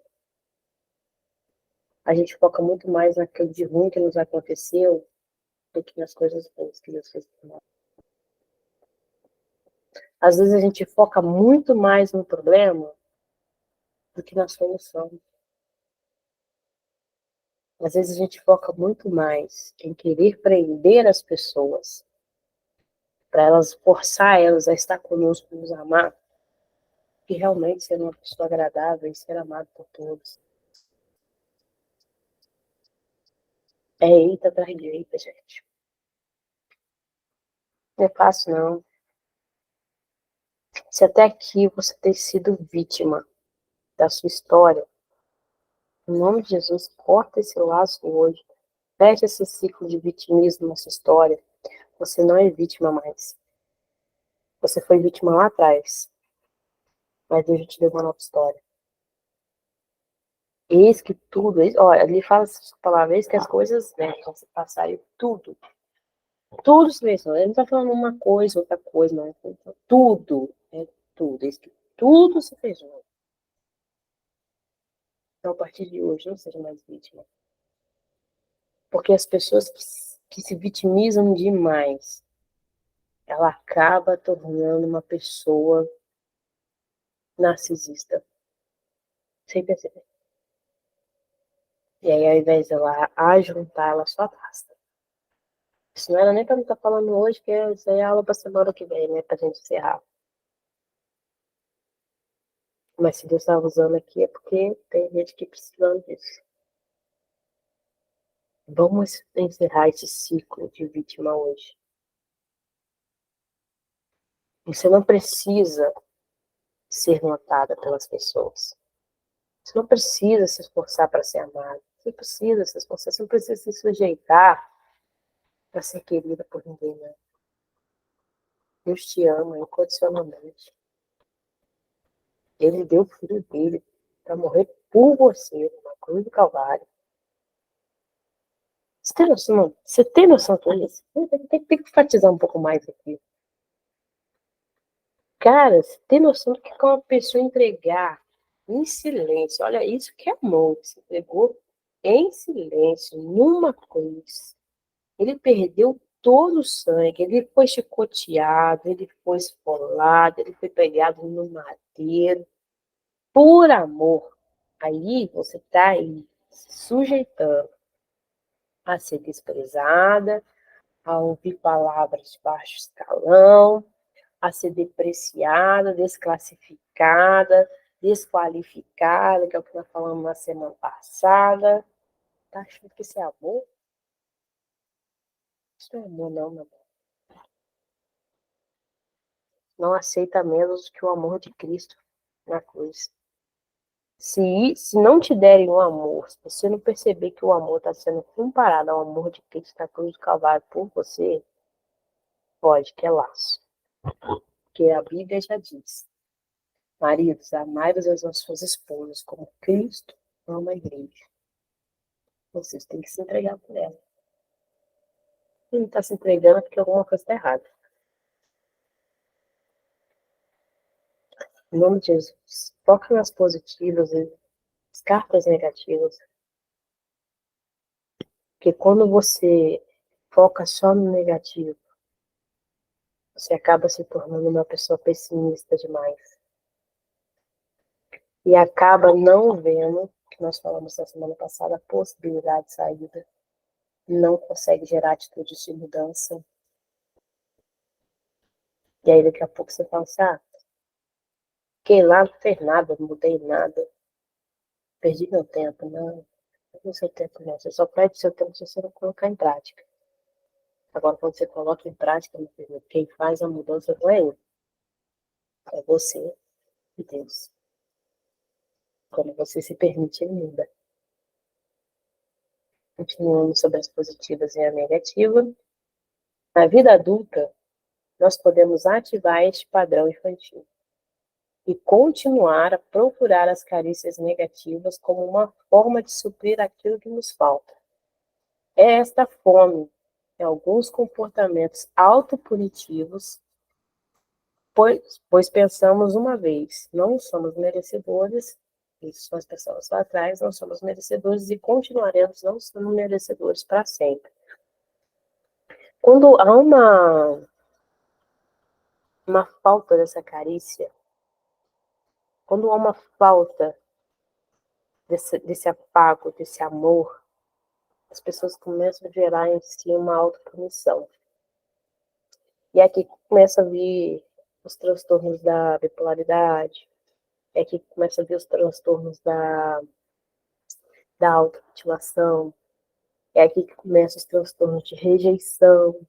A gente foca muito mais naquilo de ruim que nos aconteceu do que nas coisas boas que Deus fez por nós. Às vezes a gente foca muito mais no problema do que na solução. Às vezes a gente foca muito mais em querer prender as pessoas, para elas forçar elas a estar conosco, nos amar, que realmente ser uma pessoa agradável e ser amado por todos. É eita atrás de eita, gente. Não é fácil, não. Se até aqui você tem sido vítima da sua história, em nome de Jesus, corta esse laço hoje. Fecha esse ciclo de vitimismo nessa história. Você não é vítima mais. Você foi vítima lá atrás. Mas Deus te deu uma nova história. Eis que tudo, olha, ele fala essa palavra, eis que as coisas vão se passarem, tudo. Tudo se mencionou. Ele não está falando uma coisa, outra coisa, não. Tudo, é tudo. Eis que tudo se fez novo. Então, a partir de hoje, não seja mais vítima. Porque as pessoas que se vitimizam demais, ela acaba tornando uma pessoa narcisista. Sem perceber. E aí, ao invés dela ajuntar, ela só afasta. Isso não era nem para eu estar falando hoje, porque isso aí é aula para semana que vem, né? Pra gente encerrar. Mas se Deus está usando aqui é porque tem gente que precisa disso. Vamos encerrar esse ciclo de vítima hoje. Você não precisa ser notada pelas pessoas. Você não precisa se esforçar para ser amado. Você precisa se esforçar, você não precisa se sujeitar para ser querida por ninguém, não. Deus te ama incondicionalmente. Ele deu o filho dele para morrer por você na cruz do Calvário. Você tem noção? Você tem noção disso? Tem que enfatizar um pouco mais aqui. Cara, você tem noção do que é uma pessoa entregar em silêncio? Olha, isso que é amor. Você entregou em silêncio, numa cruz. Ele perdeu todo o sangue, ele foi chicoteado, ele foi esfolado, ele foi pegado no madeiro, por amor. Aí você está aí se sujeitando a ser desprezada, a ouvir palavras de baixo escalão, a ser depreciada, desclassificada, desqualificada, que é o que nós falamos na semana passada. Tá achando que isso é amor? Isso não é amor, não, meu amor. Não aceita menos que o amor de Cristo na cruz. Se não te derem o amor, se você não perceber que o amor está sendo comparado ao amor de Cristo na cruz do Calvário por você, pode, que é laço. Porque a Bíblia já diz: maridos, amai-vos as suas esposas como Cristo ama a igreja. Vocês têm que se entregar por ela. Se não está se entregando é porque alguma coisa está errada. Em nome de Jesus, foca nas positivas e descarta as negativas. Porque quando você foca só no negativo, você acaba se tornando uma pessoa pessimista demais. E acaba não vendo, que nós falamos na semana passada, a possibilidade de saída. Não consegue gerar atitudes de mudança. E aí daqui a pouco você fala assim, fiquei lá, não fez nada, não mudei nada. Perdi meu tempo. Não, não seu tempo não. Você só perde seu tempo se você não colocar em prática. Agora, quando você coloca em prática, quem faz a mudança não é eu. É você e Deus. Quando você se permite, ele muda. Continuando sobre as positivas e a negativa. Na vida adulta, nós podemos ativar este padrão infantil e continuar a procurar as carícias negativas como uma forma de suprir aquilo que nos falta. É esta fome em alguns comportamentos autopunitivos, pois pensamos uma vez, não somos merecedores, isso nós pensamos lá atrás, não somos merecedores e continuaremos não sendo merecedores para sempre. Quando há uma falta dessa carícia, quando há uma falta desse afago, desse amor, as pessoas começam a gerar em si uma autopunição. E é aqui que começa a vir os transtornos da bipolaridade, é aqui que começa a vir os transtornos da automutilação, é aqui que começam os transtornos de rejeição,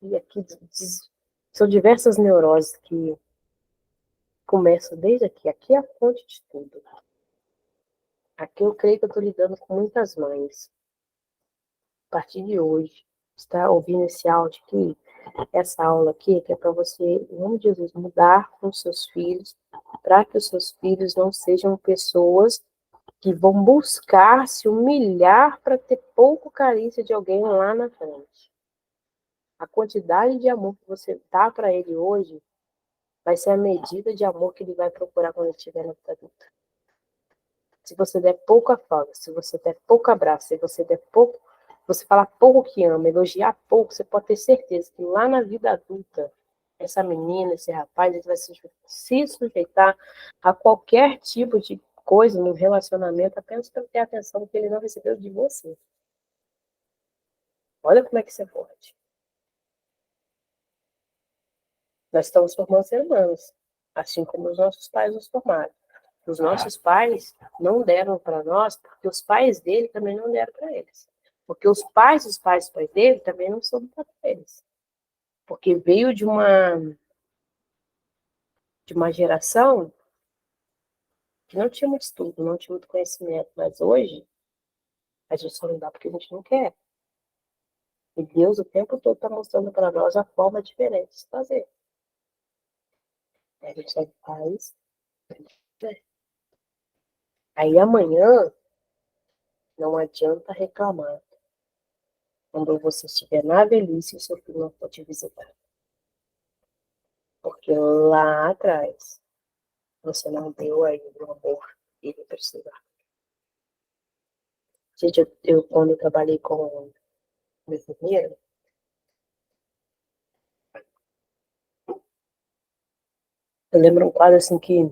e aqui são diversas neuroses que começam desde aqui. Aqui é a fonte de tudo. Aqui eu creio que eu estou lidando com muitas mães. A partir de hoje, está ouvindo esse áudio aqui, essa aula aqui, que é para você, em nome de Jesus, mudar com seus filhos, para que os seus filhos não sejam pessoas que vão buscar se humilhar para ter pouco carícia de alguém lá na frente. A quantidade de amor que você dá para ele hoje vai ser a medida de amor que ele vai procurar quando ele estiver na vida adulta. Se você der pouco afago, se você der pouco abraço, se você der pouco, você falar pouco que ama, elogiar pouco, você pode ter certeza que lá na vida adulta, essa menina, esse rapaz, ele vai se sujeitar a qualquer tipo de coisa no relacionamento apenas para ter a atenção que ele não recebeu de você. Olha como é que isso é forte. Nós estamos formando seres humanos, assim como os nossos pais nos formaram. Os nossos pais não deram para nós, porque os pais dele também não deram para eles. Porque os pais dos pais dele também não soube para eles. Porque veio de uma geração que não tinha muito estudo, não tinha muito conhecimento. Mas hoje, a gente só não dá porque a gente não quer. E Deus o tempo todo está mostrando para nós a forma diferente de fazer. A gente só faz. Aí amanhã, não adianta reclamar. Quando você estiver na velhice, o seu filho não for te visitar. Porque lá atrás, você não deu a ele o amor que ele precisava. Gente, quando eu trabalhei com enfermeira, eu lembro um quadro assim que,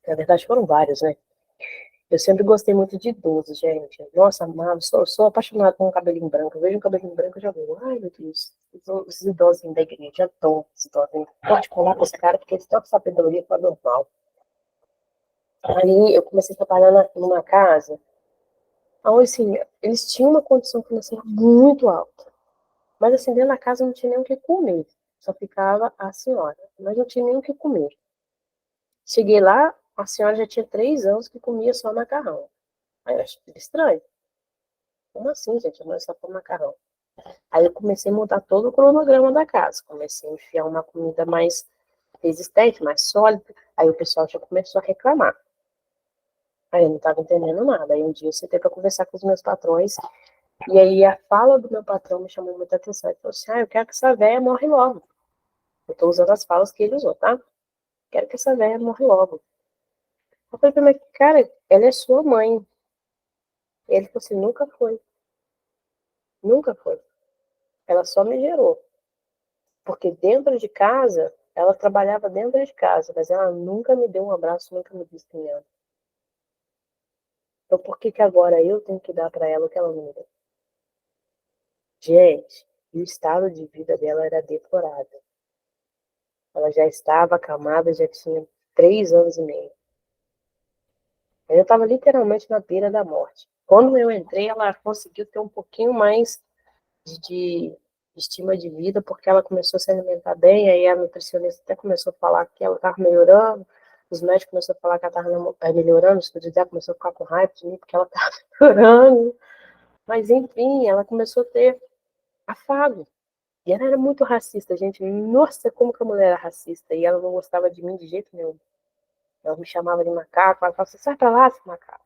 na verdade, foram vários, né? Eu sempre gostei muito de idosos, gente. Nossa, amado, sou apaixonada com o cabelinho branco. Eu vejo um cabelinho branco e já vou, ai, meu Deus, os idosos da igreja, adoro os idosos. Pode colar com os caras, porque eles têm uma sabedoria para normal. Aí eu comecei a trabalhar numa casa, onde, assim, eles tinham uma condição financeira muito alta. Mas, assim, dentro da casa não tinha nem o que comer. Só ficava a senhora. Mas não tinha nem o que comer. Cheguei lá, a senhora já tinha 3 anos que comia só macarrão. Aí eu achei estranho. Como assim, gente? Não é só com macarrão. Aí eu comecei a mudar todo o cronograma da casa. Comecei a enfiar uma comida mais resistente, mais sólida. Aí o pessoal já começou a reclamar. Aí eu não estava entendendo nada. Aí um dia eu sentei para conversar com os meus patrões. E aí a fala do meu patrão me chamou muita atenção. Ele falou assim, eu quero que essa velha morre logo. Eu estou usando as falas que ele usou, tá? Quero que essa velha morre logo. Eu falei, mas cara, ela é sua mãe. Ele falou assim, nunca foi. Nunca foi. Ela só me gerou. Porque dentro de casa, ela trabalhava dentro de casa, mas ela nunca me deu um abraço, nunca me disse quem era. Então por que que agora eu tenho que dar para ela o que ela não me deu? Gente, o estado de vida dela era deplorável. Ela já estava acamada, já tinha 3 anos e meio. Eu estava literalmente na beira da morte. Quando eu entrei, ela conseguiu ter um pouquinho mais de estima de vida, porque ela começou a se alimentar bem, aí a nutricionista até começou a falar que ela estava melhorando, os médicos começaram a falar que ela estava melhorando, os estudos dela começou a ficar com raiva de mim, porque ela estava melhorando. Mas, enfim, ela começou a ter afago. E ela era muito racista, gente. Nossa, como que a mulher era racista. E ela não gostava de mim de jeito nenhum. Ela me chamava de macaco, ela falava assim, sai pra lá, seu macaco.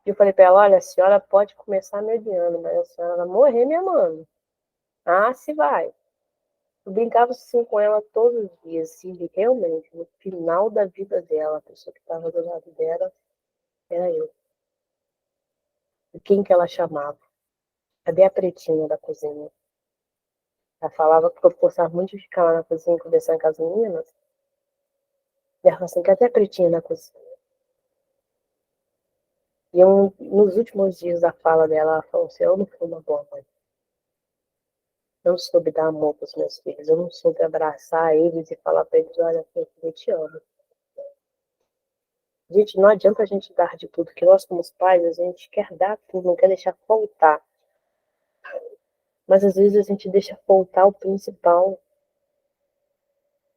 E eu falei pra ela, olha, a senhora pode começar me odiando, mas a senhora vai morrer me amando. Ah, se vai. Eu brincava assim com ela todos os dias, e realmente, no final da vida dela, a pessoa que estava do lado dela era eu. E quem que ela chamava? Cadê a pretinha da cozinha? Ela falava que eu gostava muito de ficar lá na cozinha conversando com as meninas. E ela falava assim, cadê a pretinha da cozinha? E eu, nos últimos dias da fala dela, ela falou assim, eu não fui uma boa mãe. Eu não soube dar amor para os meus filhos. Eu não soube abraçar eles e falar para eles, olha, eu te amo. Gente, não adianta a gente dar de tudo, que nós como pais, a gente quer dar tudo, não quer deixar faltar. Mas às vezes a gente deixa faltar o principal.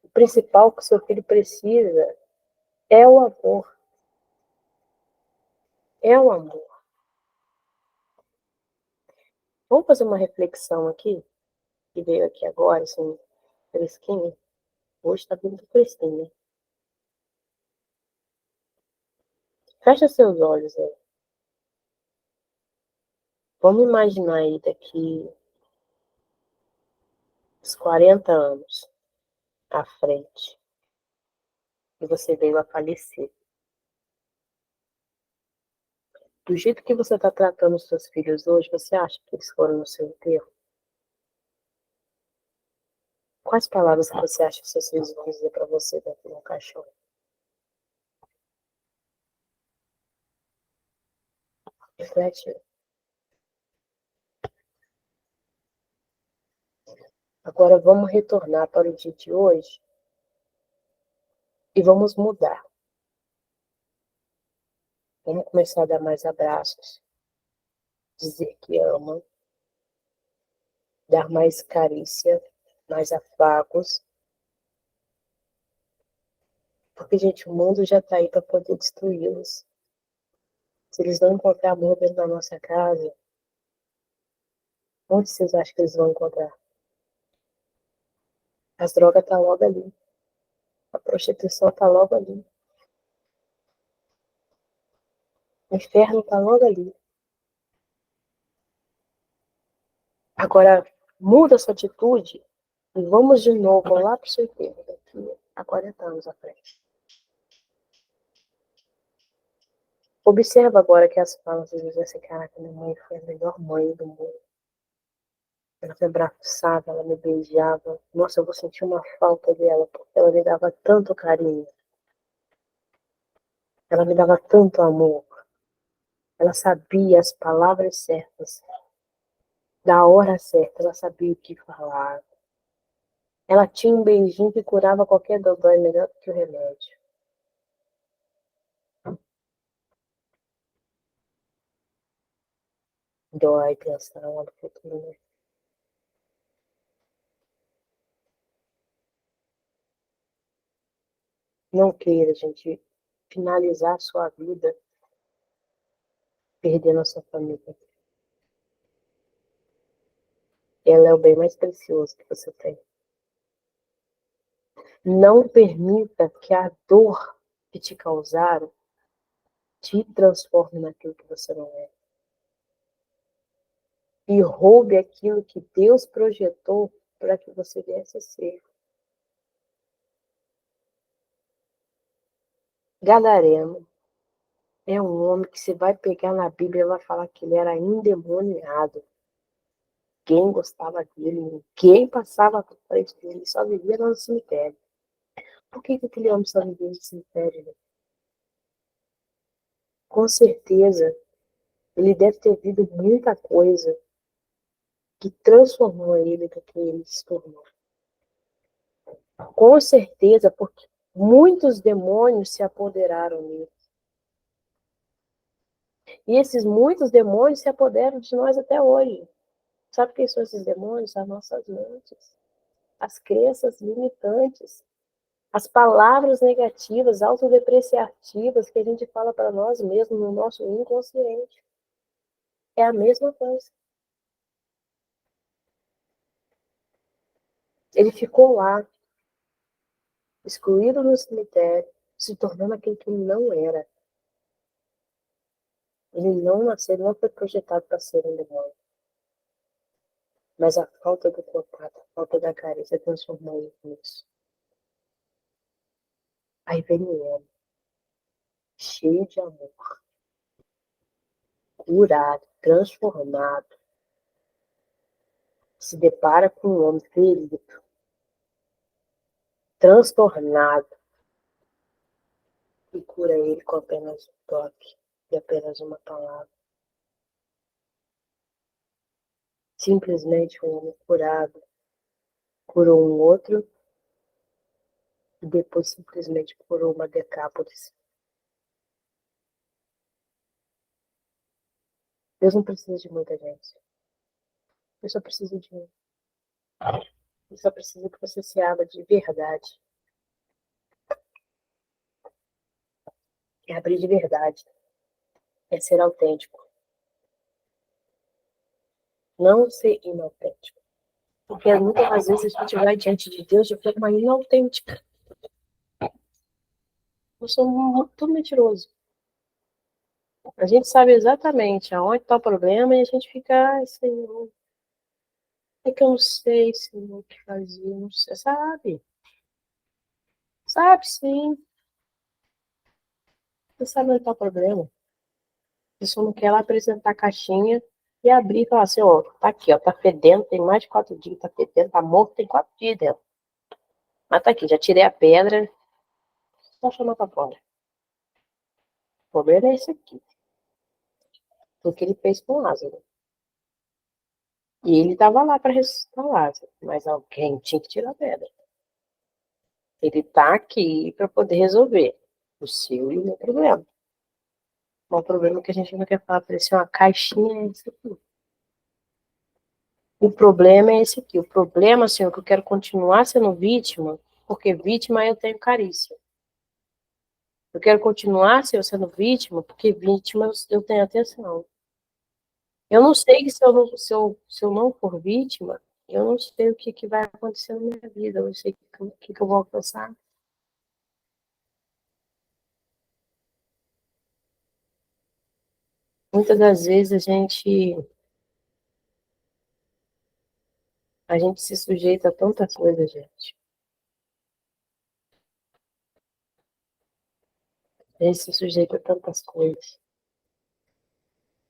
O principal que o seu filho precisa é o amor. É o amor. Vamos fazer uma reflexão aqui, que veio aqui agora, assim, fresquinha. Hoje está muito fresquinha. Fecha seus olhos aí. Vamos imaginar aí daqui uns 40 anos à frente, e você veio a falecer. Do jeito que você está tratando os seus filhos hoje, você acha que eles foram no seu enterro? Quais palavras que você acha que seus filhos vão dizer para você dentro de um caixão? Reflete. Agora vamos retornar para o dia de hoje e vamos mudar. Vamos começar a dar mais abraços, dizer que ama, dar mais carícia, mais afagos. Porque, gente, o mundo já está aí para poder destruí-los. Se eles não encontrar amor dentro da nossa casa, onde vocês acham que eles vão encontrar? As drogas estão logo ali. A prostituição está logo ali. O inferno está logo ali. Agora, muda a sua atitude e vamos de novo lá para o seu enterro, daqui a 40 anos à frente. Observa agora que as falas de José assim, caraca, minha mãe foi a melhor mãe do mundo. Ela me abraçava, ela me beijava. Nossa, eu vou sentir uma falta dela, porque ela me dava tanto carinho. Ela me dava tanto amor. Ela sabia as palavras certas, da hora certa, ela sabia o que falar. Ela tinha um beijinho que curava qualquer dodói melhor do que o remédio. Dói pensar no futuro, né? Não queira, gente, finalizar a sua vida perdendo a sua família. Ela é o bem mais precioso que você tem. Não permita que a dor que te causaram te transforme naquilo que você não é. E roube aquilo que Deus projetou para que você viesse a ser. Gadareno é um homem que você vai pegar na Bíblia e vai falar que ele era endemoniado. ninguém gostava dele, ninguém passava por frente dele, ele só vivia no cemitério. Por que aquele homem só vivia no cemitério? Né? Com certeza, ele deve ter vivido muita coisa que transformou ele do que ele se tornou. Com certeza, porque muitos demônios se apoderaram dele. E esses muitos demônios se apoderam de nós até hoje. Sabe quem são esses demônios? As nossas mentes. As crenças limitantes. As palavras negativas, autodepreciativas que a gente fala para nós mesmos no nosso inconsciente. É a mesma coisa. Ele ficou lá, excluído no cemitério, se tornando aquilo que ele não era. Ele não nasceu, não foi projetado para ser um demônio. Mas a falta do contato, a falta da carícia transformou ele nisso. Aí vem o homem, cheio de amor, curado, transformado, se depara com um homem ferido, transtornado, e cura ele com apenas um toque e apenas uma palavra. Simplesmente um homem curado curou um outro e depois simplesmente curou uma decápolis. Deus não precisa de muita gente. Deus só precisa de um. Ele só precisa que você se abra de verdade. É abrir de verdade. É ser autêntico. Não ser inautêntico. Porque muitas vezes a gente vai diante de Deus de forma inautêntica. Eu sou muito mentiroso. A gente sabe exatamente aonde está o problema e a gente fica, ai, Senhor, é que eu não sei, Senhor, o que fazer, não sei. Sabe? Sabe sim. Você sabe onde está o problema. Você só não quer lá apresentar a caixinha e abrir e falar assim, ó, tá aqui, ó, tá fedendo, tem mais de 4 dias, tá fedendo, tá morto, tem 4 dias dentro. Mas tá aqui, já tirei a pedra, só chamar pra fora. O problema é esse aqui. O que ele fez com Lázaro. E ele estava lá para ressuscitar Lázaro, mas alguém tinha que tirar a pedra. Ele está aqui para poder resolver o seu e o meu problema. O problema que a gente não quer falar para ele assim, uma caixinha é esse aqui. O problema é esse aqui. O problema, Senhor, que eu quero continuar sendo vítima, porque vítima eu tenho carícia. Eu quero continuar, Senhor, sendo vítima, porque vítima eu tenho atenção. Eu não sei que se eu não for vítima, eu não sei o que vai acontecer na minha vida, eu não sei o que eu vou alcançar. Muitas das vezes a gente se sujeita a tantas coisas, gente. A gente se sujeita a tantas coisas.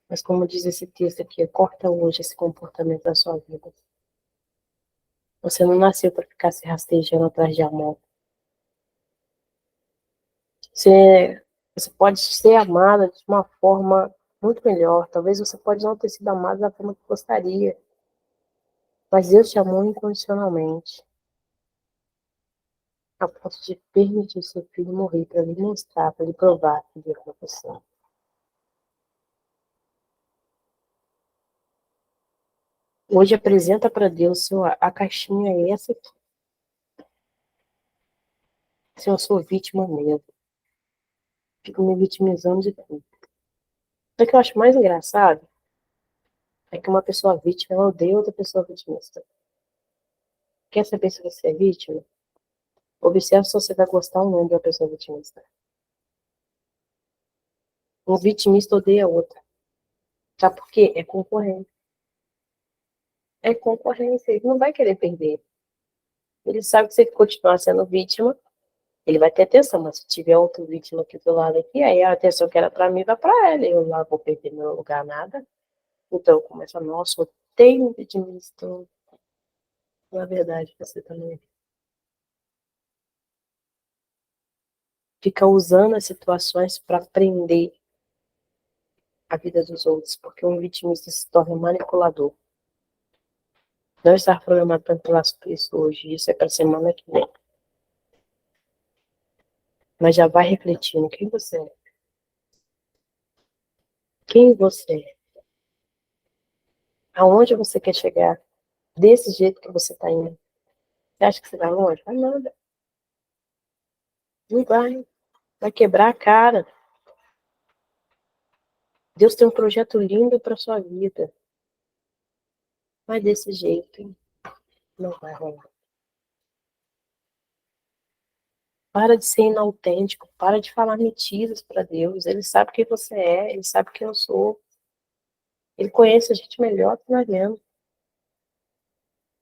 Mas como diz esse texto aqui, corta hoje esse comportamento da sua vida. Você não nasceu para ficar se rastejando atrás de amor. Você, você pode ser amada de uma forma muito melhor. Talvez você pode não ter sido amada da forma que gostaria. Mas Deus te amou incondicionalmente. A ponto de permitir seu filho morrer para lhe mostrar, para lhe provar que Deus ama você. Hoje apresenta para Deus, Senhor, a caixinha é essa aqui. Se eu sou vítima mesmo. Fico me vitimizando de tudo. O que eu acho mais engraçado é que uma pessoa vítima, ela odeia outra pessoa vitimista. Quer saber se você é vítima? Observe se você vai gostar ou não de uma pessoa vitimista. Um vitimista odeia outra. Sabe por quê? É concorrente. É concorrência. Ele não vai querer perder. Ele sabe que se ele continuar sendo vítima, ele vai ter atenção. Mas se tiver outro vítima aqui do lado aqui, aí a atenção que era para mim vai para ela. Eu lá vou perder meu lugar nada. Então começa, nossa, tem um vitimista. Na verdade, você também fica usando as situações para prender a vida dos outros, porque um vitimista se torna manipulador. Não está programado para manipular as pessoas hoje, isso é para a semana que vem. Mas já vai refletindo quem você é. Quem você é. Aonde você quer chegar. Desse jeito que você está indo. Você acha que você vai longe? Vai nada. Não vai. Vai quebrar a cara. Deus tem um projeto lindo para sua vida. Mas desse jeito, não vai rolar. Para de ser inautêntico. Para de falar mentiras para Deus. Ele sabe quem você é. Ele sabe quem eu sou. Ele conhece a gente melhor que nós mesmos.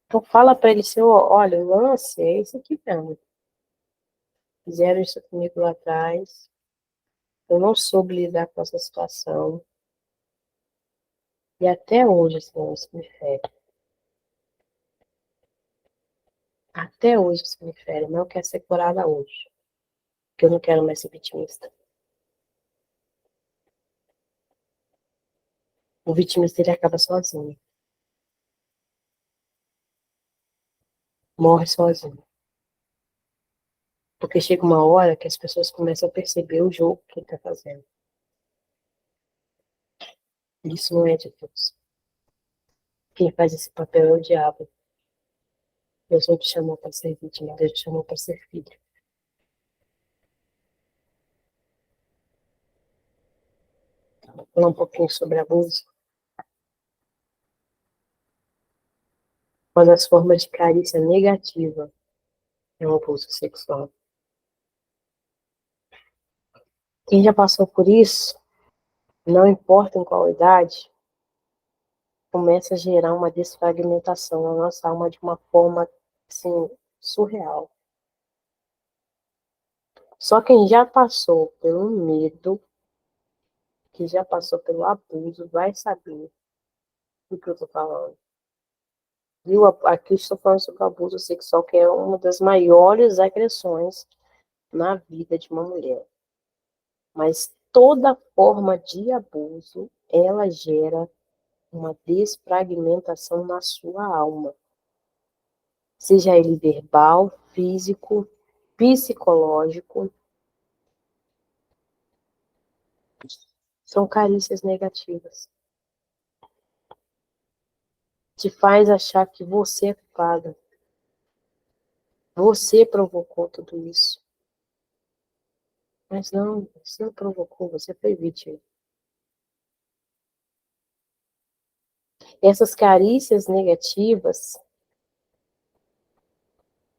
Então fala para ele, Senhor, olha, o lance é esse aqui mesmo. Fizeram isso comigo lá atrás. Eu não soube lidar com essa situação. E até hoje, Senhor, isso me fere. Até hoje isso me fere. Mas eu quero ser curada hoje. Porque eu não quero mais ser vitimista. O vitimista, ele acaba sozinho. Morre sozinho. Porque chega uma hora que as pessoas começam a perceber o jogo que ele está fazendo. Isso não é de Deus. Quem faz esse papel é o diabo. Deus não te chamou para ser vítima, Deus te chamou para ser filho. Vou falar um pouquinho sobre abuso. Uma das formas de carícia negativa é o abuso sexual. Quem já passou por isso, não importa em qual idade, começa a gerar uma desfragmentação na nossa alma de uma forma, assim, surreal. Só quem já passou pelo medo, que já passou pelo abuso, vai saber do que eu estou falando. E aqui estou falando sobre o abuso sexual, que é uma das maiores agressões na vida de uma mulher. Mas toda forma de abuso, ela gera uma desfragmentação na sua alma. Seja ele verbal, físico, psicológico. São carícias negativas. Te faz achar que você é culpada. Você provocou tudo isso. Mas não, você não provocou, você foi vítima. Essas carícias negativas,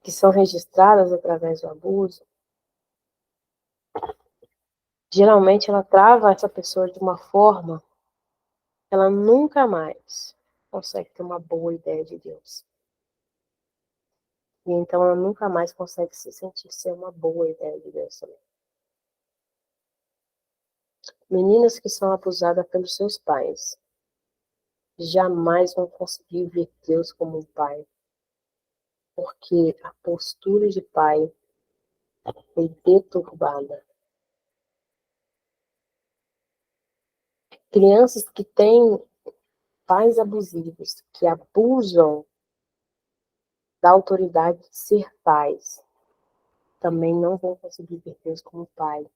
que são registradas através do abuso, geralmente ela trava essa pessoa de uma forma que ela nunca mais consegue ter uma boa ideia de Deus. E então ela nunca mais consegue se sentir ser uma boa ideia de Deus também. Meninas que são abusadas pelos seus pais jamais vão conseguir ver Deus como um pai, porque a postura de pai foi deturbada. Crianças que têm pais abusivos, que abusam da autoridade de ser pais, também não vão conseguir ver Deus como pai.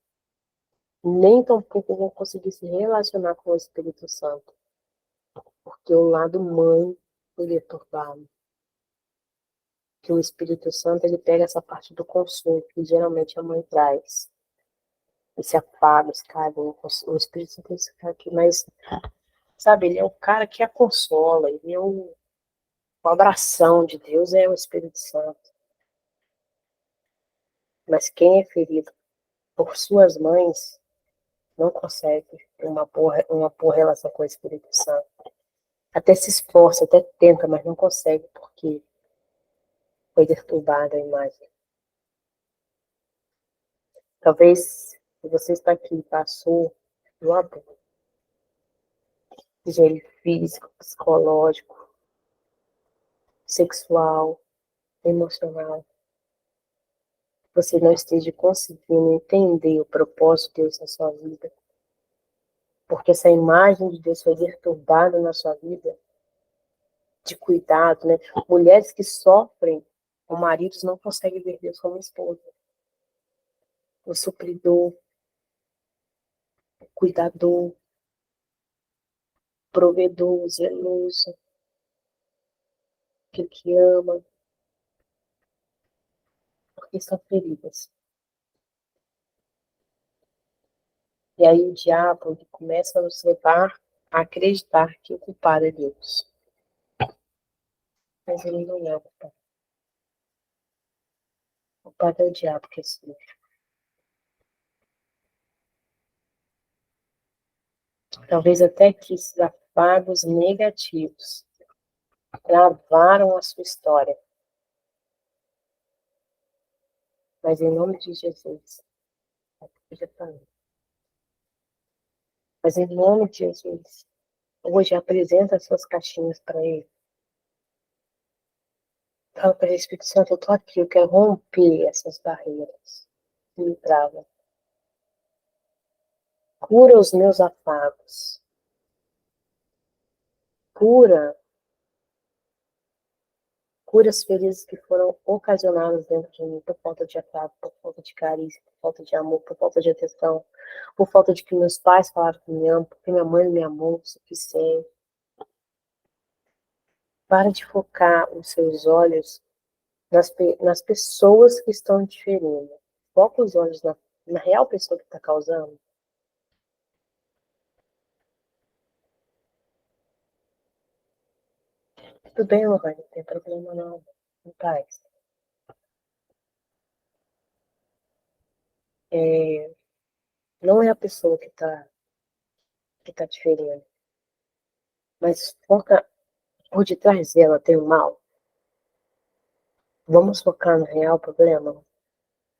Nem tampouco vão conseguir se relacionar com o Espírito Santo, porque o lado mãe ele é turbado. Que o Espírito Santo ele pega essa parte do consolo que geralmente a mãe traz. Esse afago, esse carinho, o Espírito Santo é esse cara aqui, mas, sabe, ele é o cara que a consola, ele é o abração de Deus, é o Espírito Santo. Mas quem é ferido por suas mães não consegue ter uma boa relação com o Espírito Santo. Até se esforça, até tenta, mas não consegue, porque foi perturbada a imagem. Talvez, se você está aqui, passou do abuso, seja ele físico, psicológico, sexual, emocional, você não esteja conseguindo entender o propósito de Deus na sua vida, porque essa imagem de Deus foi perturbada na sua vida, de cuidado, né? Mulheres que sofrem com maridos não conseguem ver Deus como esposa, o supridor, o cuidador, provedor, zeloso, aquele que ama, porque são feridas. E aí o diabo ele começa a nos levar a acreditar que o culpado é Deus. Mas ele não é o culpado. O culpado é o diabo que é sujo. Talvez até que esses afagos negativos gravaram a sua história. Mas em nome de Jesus, eu já falei. Mas em nome de Jesus, hoje apresenta as suas caixinhas para ele. Fala para o Espírito Santo, eu estou aqui, eu quero romper essas barreiras que me travam. Cura os meus afagos. Cura as feridas que foram ocasionadas dentro de mim por falta de afago, por falta de carinho, por falta de amor, por falta de atenção, por falta de que meus pais falaram que me amam, porque minha mãe me amou o suficiente. Para de focar os seus olhos nas pessoas que estão te ferindo. Foca os olhos na real pessoa que está causando. Tudo bem, Lohane, não tem problema não. Em paz. Não é a pessoa que tá te ferindo. Mas foca por detrás dela tem o mal. Vamos focar no real problema.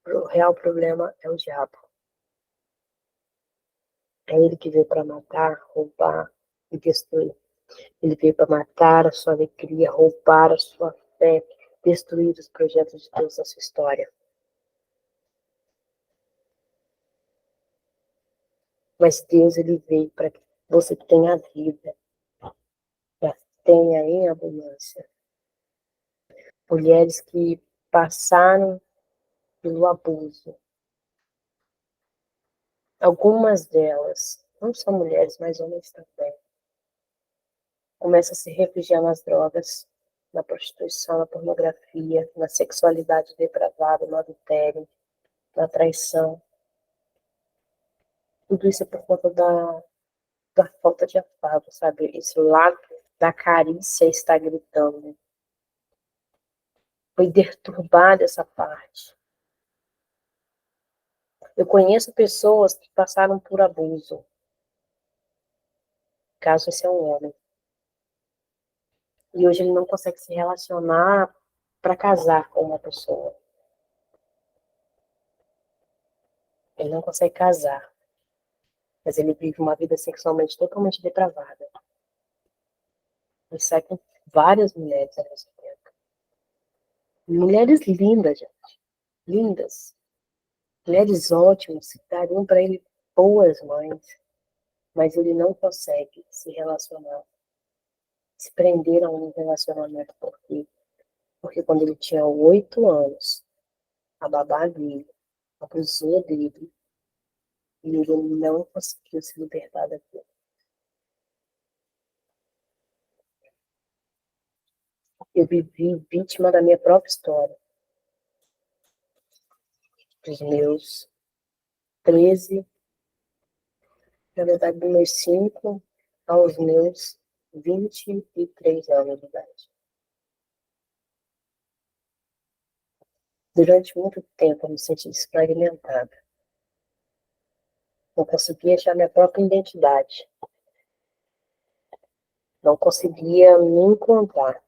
O real problema é o diabo. É ele que veio para matar, roubar e destruir. Ele veio para matar a sua alegria, roubar a sua fé, destruir os projetos de Deus na sua história. Mas Deus, ele veio para que você tenha vida, para tenha em abundância. Mulheres que passaram pelo abuso. Algumas delas, não são mulheres, mas homens também, começam a se refugiar nas drogas, na prostituição, na pornografia, na sexualidade depravada, no adultério, na traição. Tudo isso é por conta da falta de afago, sabe? Esse lado da carícia está gritando. Foi perturbada essa parte. Eu conheço pessoas que passaram por abuso. Caso esse é um homem. E hoje ele não consegue se relacionar para casar com uma pessoa. Ele não consegue casar. Mas ele vive uma vida sexualmente totalmente depravada. Ele sai com várias mulheres ao mesmo tempo. Mulheres lindas, gente. Lindas. Mulheres ótimas, que dariam para ele boas mães. Mas ele não consegue se relacionar. Se prender a um relacionamento. Por quê? Porque quando ele tinha 8 anos, a babá dele abusou dele e ele não conseguiu se libertar daquilo. Eu vivi vítima da minha própria história. Dos meus 13, na verdade, dos meus 5 aos meus 23 anos de idade. Durante muito tempo eu me senti desfragmentada. Não conseguia achar minha própria identidade. Não conseguia me encontrar.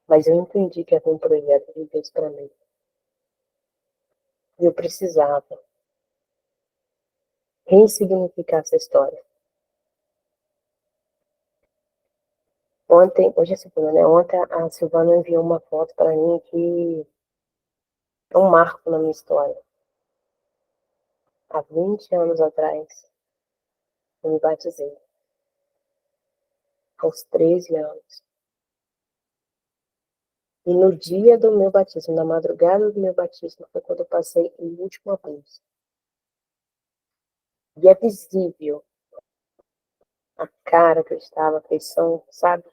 Mas eu entendi que havia um projeto de Deus para mim. E eu precisava ressignificar essa história. Ontem, hoje é segunda, né? Ontem a Silvana enviou uma foto para mim que é um marco na minha história. Há 20 anos atrás, eu me batizei. Aos 13 anos. E no dia do meu batismo, na madrugada do meu batismo, foi quando eu passei o último abuso. E é visível a cara que eu estava, a feição, sabe?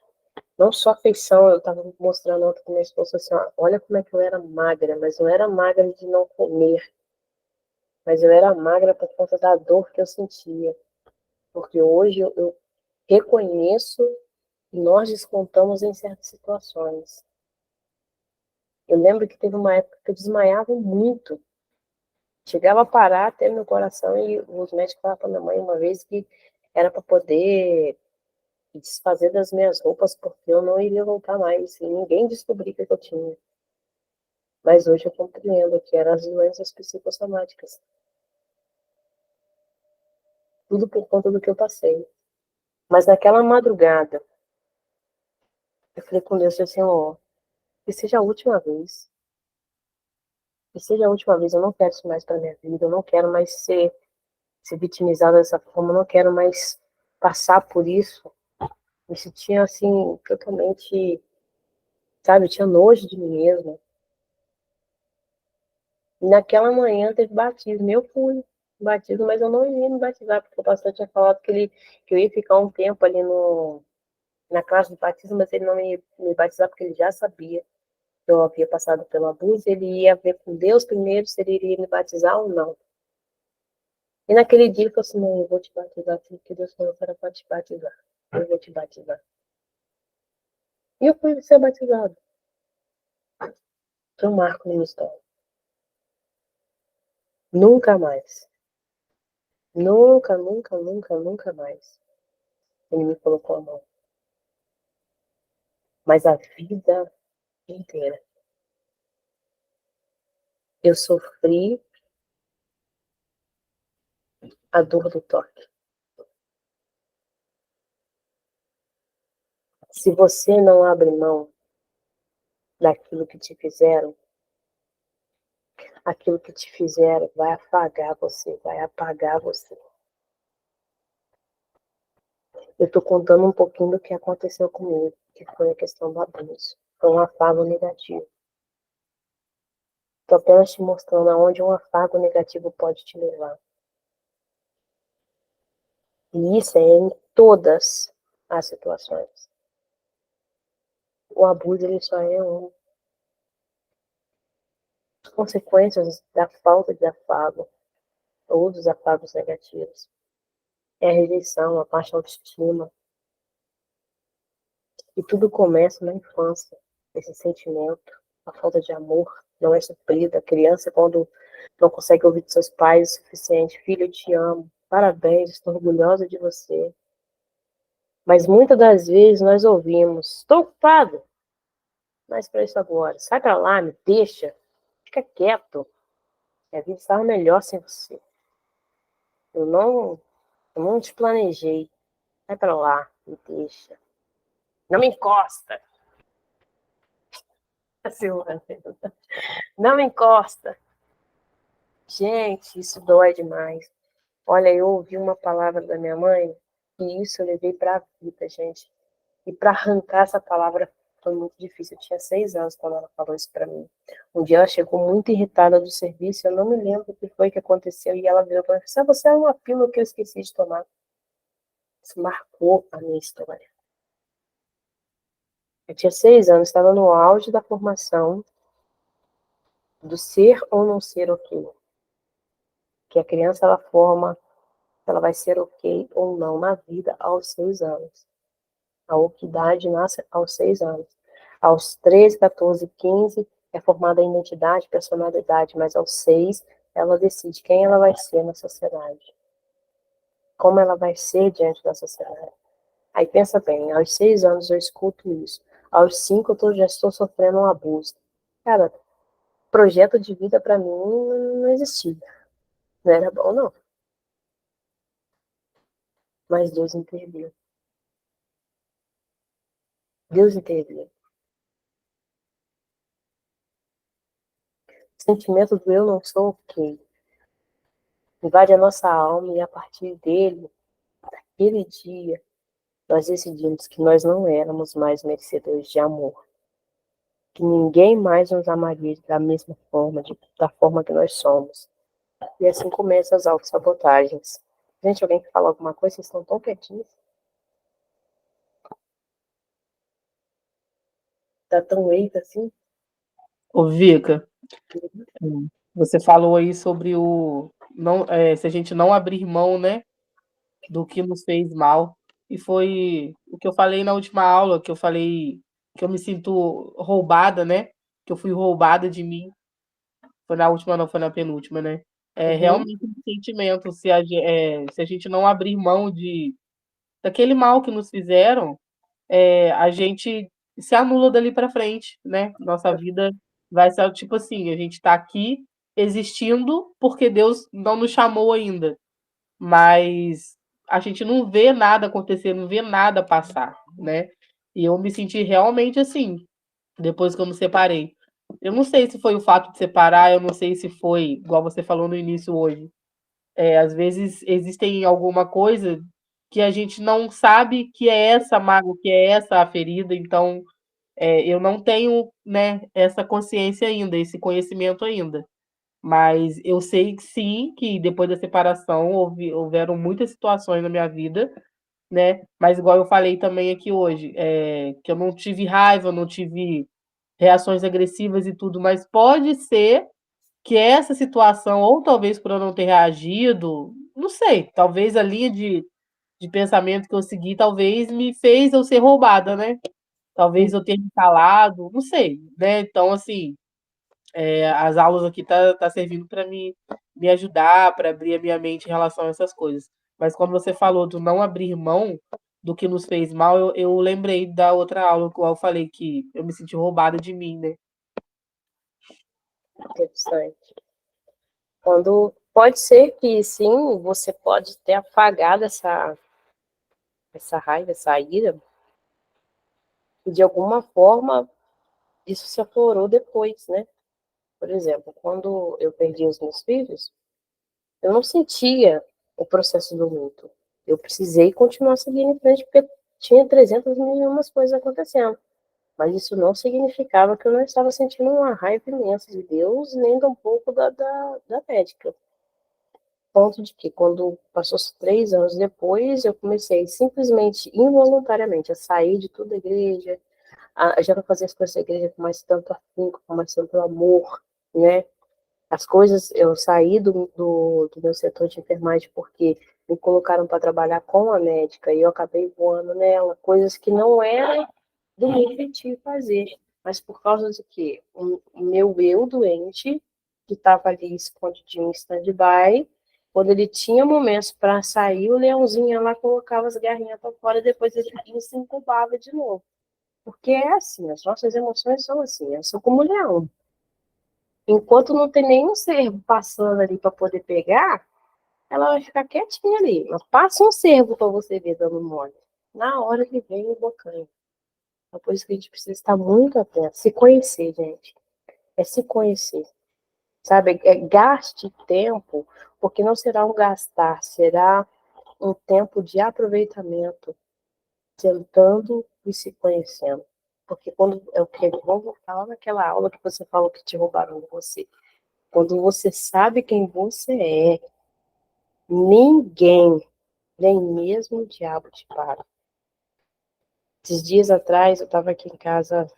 Não só a feição, eu estava mostrando ontem com minha esposa assim, ó, olha como é que eu era magra, mas não era magra de não comer, mas eu era magra por conta da dor que eu sentia. Porque hoje eu reconheço que nós descontamos em certas situações. Eu lembro que teve uma época que eu desmaiava muito. Chegava a parar até meu coração e os médicos falaram para minha mãe uma vez que era para poder desfazer das minhas roupas porque eu não iria voltar mais e ninguém descobriu o que eu tinha. Mas hoje eu compreendo que eram as doenças psicossomáticas. Tudo por conta do que eu passei. Mas naquela madrugada, eu falei com Deus, Senhor, que seja a última vez. Que seja a última vez, eu não quero isso mais para minha vida, eu não quero mais ser vitimizada dessa forma, eu não quero mais passar por isso. Me sentia assim, totalmente, sabe, eu tinha nojo de mim mesma. E naquela manhã teve batismo, eu fui batismo, mas eu não ia me batizar, porque o pastor tinha falado que eu ia ficar um tempo ali na classe de batismo, mas ele não ia me batizar porque ele já sabia que eu havia passado pelo abuso, ele ia ver com Deus primeiro se ele iria me batizar ou não. E naquele dia ele falou assim, não, eu vou te batizar, porque Deus falou que era para te batizar. Eu vou te batizar. E eu fui ser batizado. Foi um marco na minha história. Nunca mais. Nunca, nunca, nunca, nunca mais. Ele me colocou a mão. Mas a vida inteira eu sofri a dor do toque. Se você não abre mão daquilo que te fizeram, aquilo que te fizeram vai apagar você, vai apagar você. Eu estou contando um pouquinho do que aconteceu comigo, que foi a questão do abuso. Foi um afago negativo. Estou apenas te mostrando aonde um afago negativo pode te levar. E isso é em todas as situações. O abuso ele só é as consequências da falta de afago ou dos afagos negativos. É a rejeição, a baixa autoestima. E tudo começa na infância, esse sentimento, a falta de amor não é suprida. A criança, quando não consegue ouvir de seus pais o suficiente, filho, eu te amo, parabéns, estou orgulhosa de você. Mas muitas das vezes nós ouvimos, estou ocupado, mas para isso agora, sai para lá, me deixa, fica quieto, a vida estava melhor sem você. Eu não te planejei, sai para lá, me deixa. Não me encosta. Silvana, não me encosta. Gente, isso dói demais. Olha, eu ouvi uma palavra da minha mãe e isso eu levei para a vida, gente. E para arrancar essa palavra foi muito difícil. Eu tinha 6 anos quando ela falou isso para mim. Um dia ela chegou muito irritada do serviço, eu não me lembro o que foi que aconteceu, e ela virou para mim e falou: você é uma pílula que eu esqueci de tomar. Isso marcou a minha história. Eu tinha 6 anos, estava no auge da formação do ser ou não ser ok. Que a criança ela forma, ela vai ser ok ou não na vida aos 6 anos. A oquidade nasce aos 6 anos. Aos 13, 14, 15 é formada a identidade, personalidade, mas aos 6 ela decide quem ela vai ser na sociedade. Como ela vai ser diante da sociedade. Aí pensa bem, aos 6 anos eu escuto isso. Aos 5 eu já estou sofrendo um abuso. Cara, projeto de vida para mim não existia. Não era bom, não. Mas Deus interviu. Deus intervém. O sentimento do eu não sou ok invade a nossa alma e a partir dele, aquele dia, nós decidimos que nós não éramos mais merecedores de amor, que ninguém mais nos amaria da mesma forma, da forma que nós somos. E assim começam as autossabotagens. Gente, alguém que fala alguma coisa, vocês estão tão quietinhos. Tá tão eita assim. Ô, Vika, você falou aí sobre o não, se a gente não abrir mão, né, do que nos fez mal. E foi o que eu falei na última aula, que eu falei que eu me sinto roubada, né? Que eu fui roubada de mim. Foi na última, não, foi na penúltima, né? É realmente um sentimento. Se a gente não abrir mão daquele mal que nos fizeram, a gente se anula dali para frente, né? Nossa vida vai ser tipo assim: a gente está aqui existindo porque Deus não nos chamou ainda, mas a gente não vê nada acontecer, não vê nada passar, né? E eu me senti realmente assim, depois que eu me separei. Eu não sei se foi o fato de separar, eu não sei se foi, igual você falou no início hoje. Às vezes existem alguma coisa que a gente não sabe que é essa mágoa, que é essa a ferida, então eu não tenho, né, essa consciência ainda, esse conhecimento ainda. Mas eu sei que sim, que depois da separação houveram muitas situações na minha vida, né? Mas igual eu falei também aqui hoje, que eu não tive raiva, não tive reações agressivas e tudo, mas pode ser que essa situação, ou talvez por eu não ter reagido, não sei, talvez a linha de pensamento que eu segui, talvez me fez eu ser roubada, né? Talvez eu tenha me calado, não sei, né? Então, assim, as aulas aqui tá servindo para me ajudar, para abrir a minha mente em relação a essas coisas. Mas quando você falou do não abrir mão do que nos fez mal, eu lembrei da outra aula, qual eu falei que eu me senti roubada de mim, né? Interessante. Quando pode ser que sim, você pode ter apagado essa raiva, essa ira, e de alguma forma isso se aflorou depois, né? Por exemplo, quando eu perdi os meus filhos, eu não sentia o processo do luto. Eu precisei continuar seguindo em frente porque tinha 300 mil e umas coisas acontecendo. Mas isso não significava que eu não estava sentindo uma raiva imensa de Deus, nem tampouco da médica. Ponto de que, quando passou 3 anos depois, eu comecei simplesmente, involuntariamente, a sair de toda a igreja, já não fazer as coisas da igreja com mais tanto afinco, com mais tanto amor, né? As coisas, eu saí do meu setor de enfermagem porque me colocaram para trabalhar com a médica e eu acabei voando nela, coisas que não era do meu feitio fazer, mas por causa de que o meu eu doente, que estava ali escondidinho em stand-by, quando ele tinha momentos para sair, o leãozinho ia lá, colocava as garrinhas para fora, depois ele se incubava de novo. Porque é assim, as nossas emoções são assim, elas são como um leão. Enquanto não tem nenhum cervo passando ali para poder pegar, ela vai ficar quietinha ali. Mas passa um cervo para você ver dando mole. Na hora que vem o bocanho. É por isso que a gente precisa estar muito atento. Se conhecer, gente. É se conhecer. Sabe? Gaste tempo, porque não será um gastar, será um tempo de aproveitamento, tentando e se conhecendo. Porque quando eu vou voltar lá naquela aula que você falou que te roubaram de você. Quando você sabe quem você é, ninguém, nem mesmo o diabo te para. Esses dias atrás, eu estava aqui em casa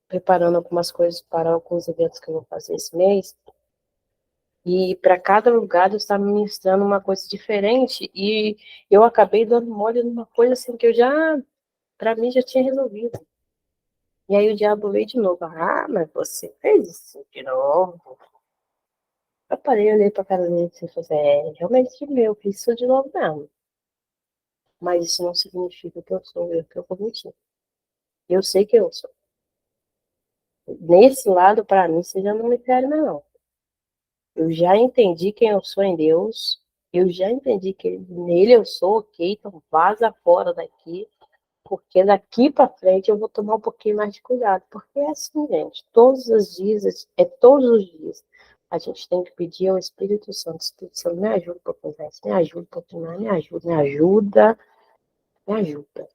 preparando algumas coisas para alguns eventos que eu vou fazer esse mês, e para cada lugar eu estava ministrando uma coisa diferente, e eu acabei dando mole numa coisa assim que eu já, para mim, já tinha resolvido. E aí o diabo veio de novo. Ah, mas você fez isso de novo. Eu parei, olhei para a cara dele e falei, realmente eu fiz isso de novo mesmo. Mas isso não significa que eu sou eu que eu cometi. Eu sei que eu sou. Nesse lado, para mim, você já não me fere, não. Eu já entendi quem eu sou em Deus. Eu já entendi que nele eu sou, ok, então vaza fora daqui. porque daqui para frente eu vou tomar um pouquinho mais de cuidado, porque é assim, gente, todos os dias, todos os dias, a gente tem que pedir ao Espírito Santo, me ajuda um pouquinho mais, me ajuda um pouquinho mais, me ajuda,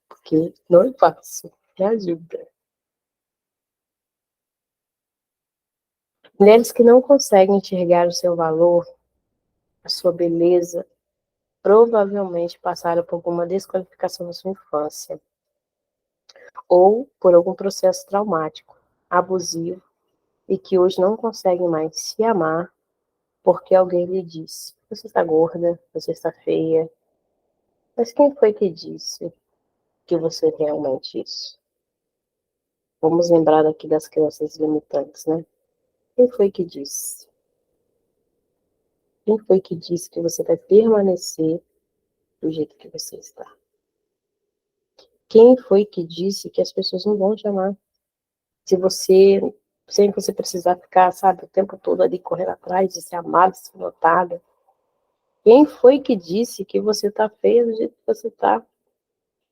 porque não é fácil, me ajuda. Mulheres que não conseguem enxergar o seu valor, a sua beleza, provavelmente passaram por alguma desqualificação na sua infância, ou por algum processo traumático, abusivo, e que hoje não conseguem mais se amar porque alguém lhe disse: você está gorda, você está feia. Mas quem foi que disse que você é realmente isso? Vamos lembrar aqui das crenças limitantes, né? Quem foi que disse? Quem foi que disse que você vai permanecer do jeito que você está? Quem foi que disse que as pessoas não vão te amar? Se você, sem você precisar ficar, sabe, o tempo todo ali correndo atrás de ser amada, de ser notada. Quem foi que disse que você tá feia do jeito que você tá?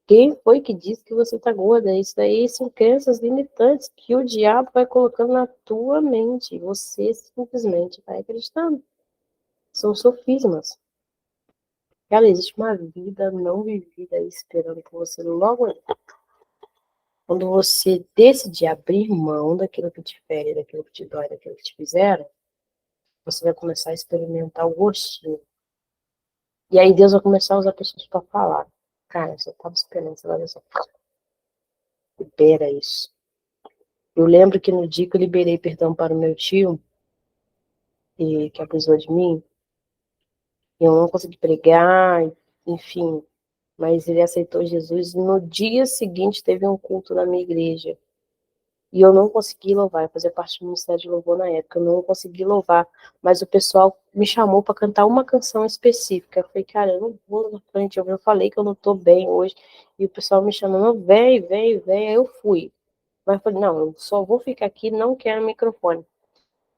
Quem foi que disse que você tá gorda? Isso daí são crenças limitantes que o diabo vai colocando na tua mente. Você simplesmente vai acreditando. São sofismas. Cara, existe uma vida não vivida aí esperando por você logo ali. Quando você decidir abrir mão daquilo que te fere, daquilo que te dói, daquilo que te fizeram, você vai começar a experimentar o gostinho. E aí Deus vai começar a usar pessoas para falar. Cara, você estava esperando, você vai ver só. Libera isso. Eu lembro que no dia que eu liberei perdão para o meu tio, que abusou de mim, eu não consegui pregar, enfim, mas ele aceitou Jesus. No dia seguinte teve um culto na minha igreja. E eu não consegui louvar, eu fazia parte do Ministério de Louvor na época, eu não consegui louvar, mas o pessoal me chamou para cantar uma canção específica. Eu falei, cara, eu não vou na frente, eu falei que eu não tô bem hoje, e o pessoal me chamando, vem, vem, vem, aí eu fui. Mas eu falei, não, eu só vou ficar aqui, não quero microfone.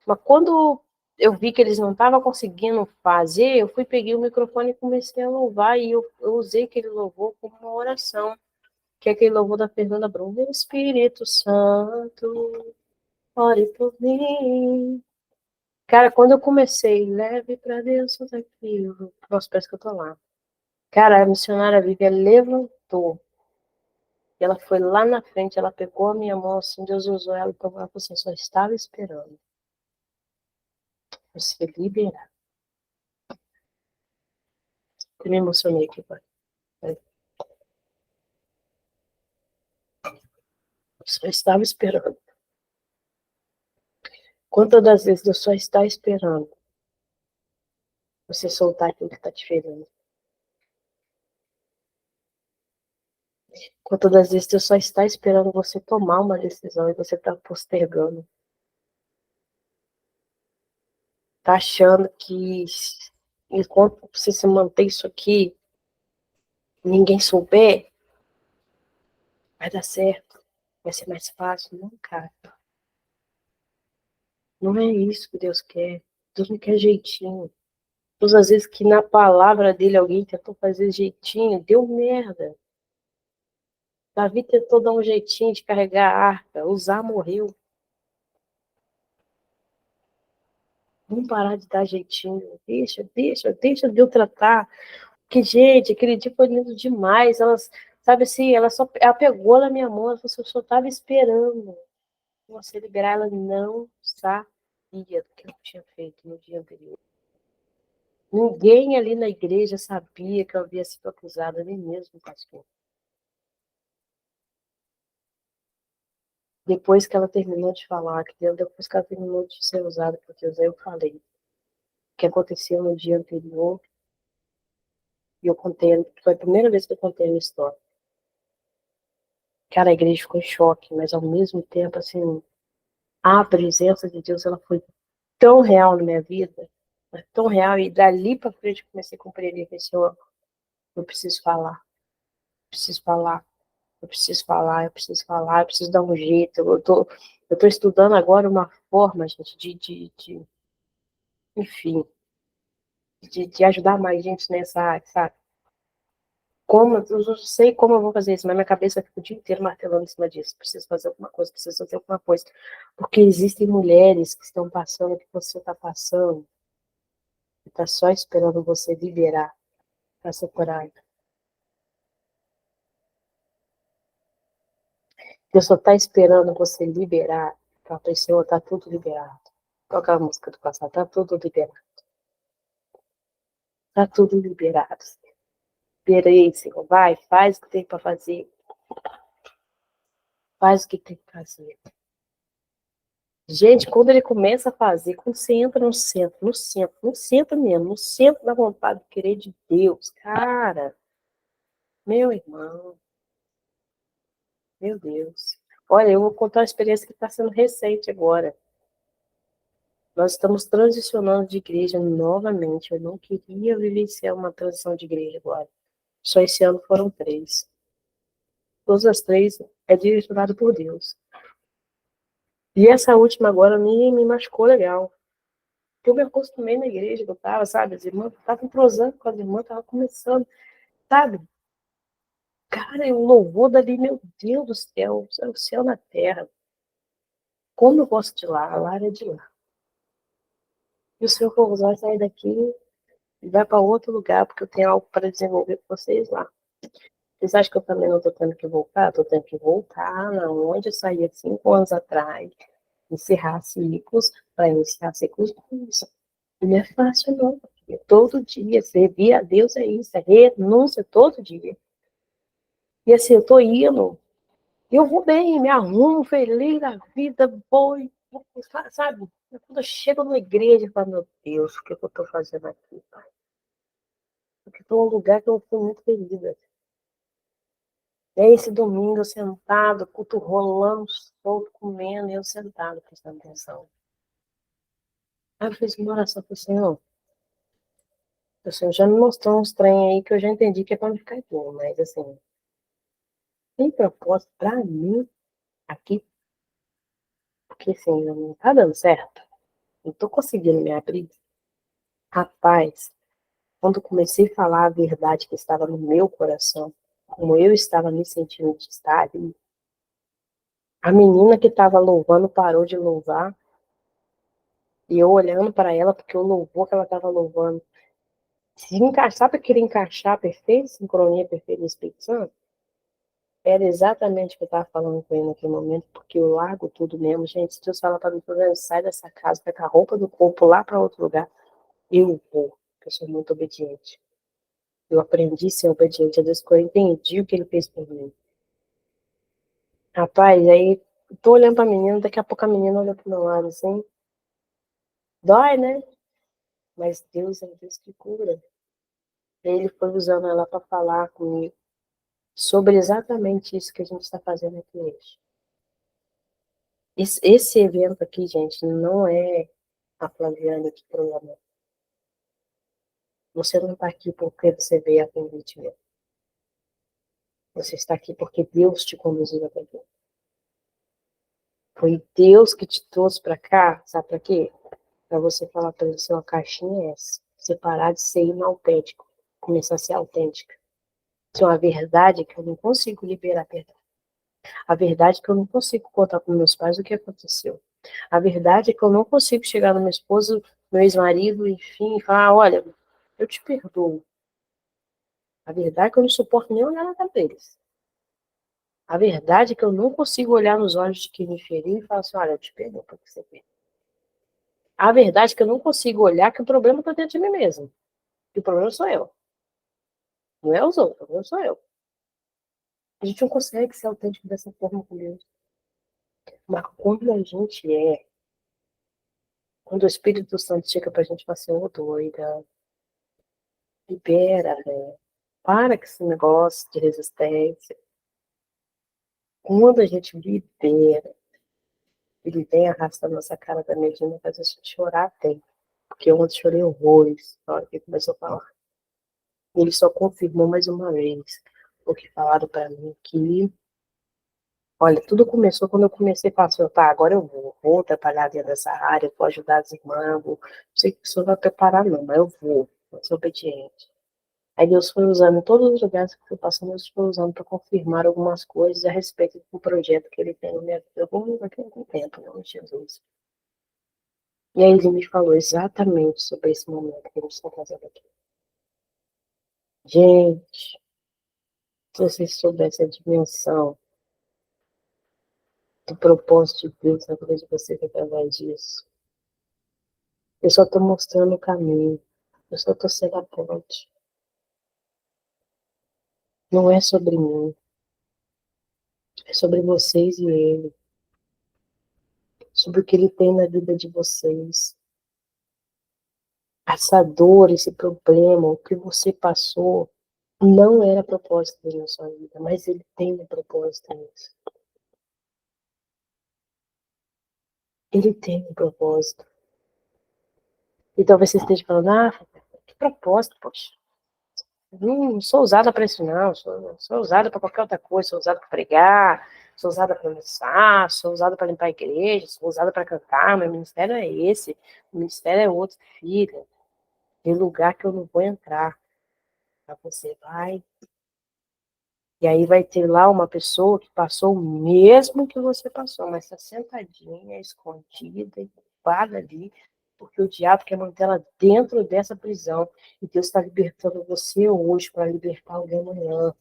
Mas quando eu vi que eles não estavam conseguindo fazer, eu fui, peguei o microfone e comecei a louvar, e eu usei aquele louvor como uma oração, que é aquele louvor da Fernanda Brum, Espírito Santo, ore por mim. Cara, quando eu comecei, leve pra Deus tudo aquilo. Nossa, parece que eu tô lá. Cara, a missionária Vivian levantou. E ela foi lá na frente, ela pegou a minha mão assim, Deus usou ela, então ela falou assim, só estava esperando você liberar. Eu me emocionei aqui, pai. Só estava esperando. Quantas das vezes Deus só está esperando você soltar aquilo que está te ferindo? Quantas das vezes Deus só está esperando você tomar uma decisão e você está postergando? Tá achando que enquanto você se manter isso aqui, ninguém souber, vai dar certo, vai ser mais fácil. Não, cara. Não é isso que Deus quer. Deus não quer jeitinho. Todas as vezes que na palavra dele alguém tentou fazer jeitinho, deu merda. Davi tentou dar um jeitinho de carregar a arca, Uzá morreu. Vamos parar de dar jeitinho. Deixa de eu tratar. Porque, gente, aquele dia foi lindo demais. Elas, sabe assim, ela pegou na minha mão, ela falou assim, eu só estava esperando você liberar. Ela não sabia do que eu tinha feito no dia anterior. Ninguém ali na igreja sabia que eu havia sido acusada, nem mesmo o pastor. Depois que ela terminou de falar, depois que ela terminou de ser usada por Deus, aí eu falei o que aconteceu no dia anterior. E eu contei, foi a primeira vez que eu contei a história. Cara, a igreja ficou em choque, mas ao mesmo tempo, assim, a presença de Deus, ela foi tão real na minha vida, tão real, e dali para frente eu comecei a compreender que, Senhor, eu preciso falar, preciso falar, eu preciso falar, eu preciso falar, eu preciso dar um jeito. Eu tô estudando agora uma forma, gente, enfim, de ajudar mais gente nessa área, sabe? Como, eu não sei como eu vou fazer isso, mas minha cabeça fica o dia inteiro martelando em cima disso. Preciso fazer alguma coisa, preciso fazer alguma coisa. Porque existem mulheres que estão passando o que você está passando, e está só esperando você liberar para ser curada. Deus só está esperando você liberar. Para o Senhor, está tudo liberado. Toca a música do passado, está tudo liberado. Está tudo liberado. Liberei, Senhor. Vai, faz o que tem para fazer. Faz o que tem que fazer. Gente, quando ele começa a fazer, quando você entra no centro, no centro mesmo, no centro da vontade de querer de Deus, cara, meu irmão, meu Deus. Olha, eu vou contar uma experiência que está sendo recente agora. Nós estamos transicionando de igreja novamente. Eu não queria vivenciar uma transição de igreja agora. Só esse ano foram 3. Todas as 3 é direcionado por Deus. E essa última agora me machucou legal. Porque eu me acostumei na igreja que eu tava, sabe? As irmãs estavam entrosando com as irmãs, estavam começando, sabe? Cara, o louvor dali, meu Deus do céu, é o céu na terra. Como eu gosto de lá, a Lara é de lá. E o Senhor vai sair daqui e vai para outro lugar, porque eu tenho algo para desenvolver com vocês lá. Vocês acham que eu também não estou tendo que voltar? Estou tendo que voltar na onde eu saí há 5 anos atrás, encerrar ciclos, para iniciar ciclos novos. Não é fácil, não. É todo dia, servir a Deus é isso, é renúncia todo dia. E assim, eu tô indo, eu vou bem, me arrumo, feliz da vida, vou, sabe? Quando eu chego na igreja, eu falo, meu Deus, o que eu tô fazendo aqui, pai? Porque tô num lugar que eu fui muito querida. E aí, esse domingo, eu sentado, culto rolando, solto, comendo, e eu sentado, prestando atenção. Aí eu fiz uma oração pro Senhor. O Senhor já me mostrou uns trem aí que eu já entendi que é pra não ficar bom, mas assim, tem propósito pra mim aqui, porque assim, não tá dando certo. Não tô conseguindo me abrir. Rapaz, quando eu comecei a falar a verdade que estava no meu coração, como eu estava me sentindo de estar ali, a menina que estava louvando parou de louvar, e eu olhando para ela, porque o louvor que ela estava louvando, se encaixar, sabe querer encaixar perfeito, sincronia perfeita no Espírito Santo? Era exatamente o que eu estava falando com ele naquele momento, porque eu largo tudo mesmo. Gente, se Deus fala para mim, sai dessa casa, vai com a roupa do corpo lá para outro lugar, eu vou, porque eu sou muito obediente. Eu aprendi a ser obediente a Deus, porque eu entendi o que ele fez por mim. Rapaz, aí tô olhando pra menina, daqui a pouco a menina olha pro meu lado assim. Dói, né? Mas Deus é Deus que cura. Ele foi usando ela para falar comigo sobre exatamente isso que a gente está fazendo aqui hoje. Esse evento aqui, gente, não é a Flaviane que programou. Você não está aqui porque você veio a convite mesmo. Você está aqui porque Deus te conduziu até aqui. Foi Deus que te trouxe para cá, sabe para quê? Para você falar para ele, uma caixinha é essa. Você parar de ser inautêntico, começar a ser autêntica. Isso é uma verdade que eu não consigo liberar a verdade. A verdade é que eu não consigo contar com meus pais o que aconteceu. A verdade é que eu não consigo chegar no meu esposo, meu ex-marido, enfim, e falar, olha, eu te perdoo. A verdade é que eu não suporto nem olhar na cara deles. A verdade é que eu não consigo olhar nos olhos de quem me feriu e falar assim, olha, eu te perdoo porque você fez. A verdade é que eu não consigo olhar que o problema está dentro de mim mesmo. E o problema sou eu. Não é os outros, o problema sou eu. A gente não consegue ser autêntico dessa forma com Deus. Mas quando a gente é, quando o Espírito Santo chega pra gente e fala assim, ô doida, libera, né? Para com esse negócio de resistência. Quando a gente libera, ele vem arrastando a nossa cara da medida, faz a gente chorar até. Porque eu ontem chorei horrores na hora que ele começou a falar. E ele só confirmou mais uma vez o que falaram pra mim, que olha, tudo começou quando eu comecei a falar assim, tá, agora eu vou trabalhar dentro dessa área, vou ajudar as irmãs, não sei que o senhor vai preparar não, mas eu vou ser obediente. Aí Deus foi usando em todos os lugares que eu fui passando, Deus foi usando para confirmar algumas coisas a respeito do projeto que ele tem na minha vida. Daqui a algum tempo, não, Jesus. E aí ele me falou exatamente sobre esse momento que a gente está fazendo aqui. Gente, se vocês soubessem a dimensão do propósito de Deus na vida de vocês através disso. Eu só estou mostrando o caminho. Eu só estou sendo a ponte. Não é sobre mim. É sobre vocês e ele. Sobre o que ele tem na vida de vocês. Essa dor, esse problema, o que você passou, não era propósito dele na sua vida, mas ele tem um propósito nisso. Ele tem um propósito. E talvez você esteja falando, que propósito, poxa. Não sou usada para isso, não. Sou usada para qualquer outra coisa. Sou usada para pregar, sou usada para dançar, sou usada para limpar a igreja, sou usada para cantar. Meu ministério é esse, o ministério é outro, filha. Tem lugar que eu não vou entrar. Mas você vai. E aí vai ter lá uma pessoa que passou o mesmo que você passou, mas está sentadinha, escondida, ocupada ali, porque o diabo quer manter ela dentro dessa prisão. E Deus está libertando você hoje para libertar alguém amanhã.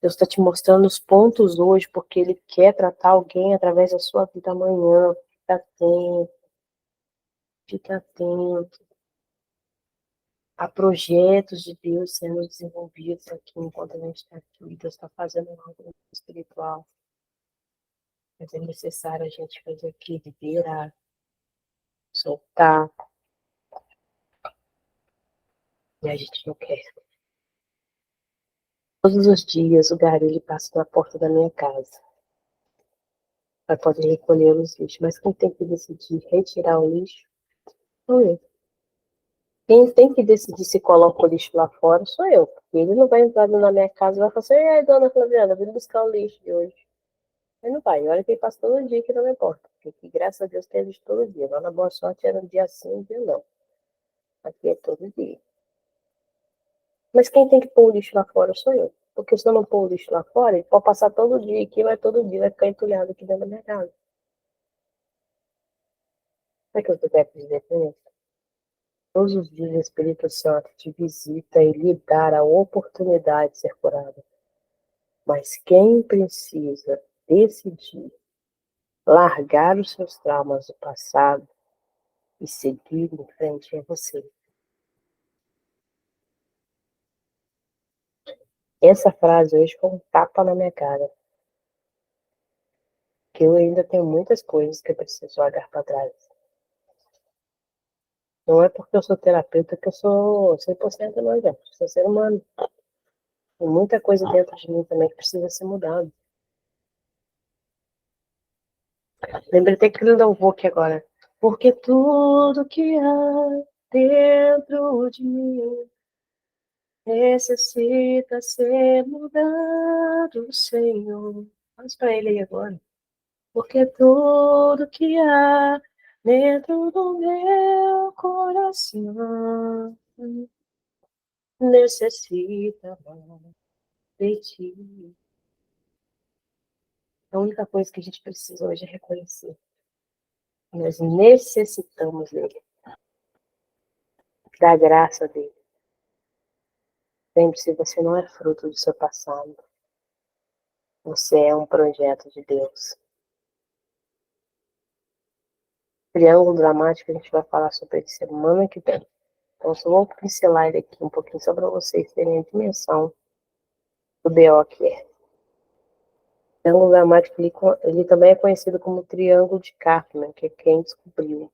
Deus está te mostrando os pontos hoje, porque Ele quer tratar alguém através da sua vida amanhã. Fica atento, fica atento. Há projetos de Deus sendo desenvolvidos aqui enquanto a gente está aqui. Deus está fazendo algo espiritual. Mas é necessário a gente fazer aqui, liberar, soltar. E a gente não quer. Todos os dias o gari ele passa na porta da minha casa para poder recolher os lixos. Mas quem tem que decidir retirar o lixo sou eu. Quem tem que decidir se coloca o lixo lá fora sou eu. Porque ele não vai entrar na minha casa e vai falar assim, ei, dona Flaviana, vim buscar o lixo de hoje. Ele não vai. Olha que ele passa todo dia aqui na minha porta. Porque graças a Deus tem lixo todo dia. Lá na Boa Sorte era um dia sim, um dia não. Aqui é todo dia. Mas quem tem que pôr o lixo lá fora sou eu. Porque se eu não pôr o lixo lá fora, ele pode passar todo dia aqui, vai todo dia, vai ficar entulhado aqui dentro da minha casa. Sabe o que eu quero dizer com isso? Todos os dias o Espírito Santo te visita e lhe dá a oportunidade de ser curado. Mas quem precisa decidir largar os seus traumas do passado e seguir em frente é você. Essa frase hoje foi um tapa na minha cara. Que eu ainda tenho muitas coisas que eu preciso largar para trás. Não é porque eu sou terapeuta que eu sou 100% não, gente. Eu sou ser humano. Tem muita coisa dentro de mim também que precisa ser mudada. Lembrei até que ele não vou aqui agora. Porque tudo que há dentro de mim necessita ser mudado, Senhor. Faz para ele aí agora. Porque tudo que há dentro do meu coração necessita de ti. A única coisa que a gente precisa hoje é reconhecer. Nós necessitamos dele, da graça dele. Lembre-se, você não é fruto do seu passado. Você é um projeto de Deus. Triângulo dramático, a gente vai falar sobre ele semana que vem. Então, só vou pincelar ele aqui um pouquinho só para vocês terem a dimensão do BO que é. O triângulo dramático, ele também é conhecido como triângulo de Karpman, que é quem descobriu.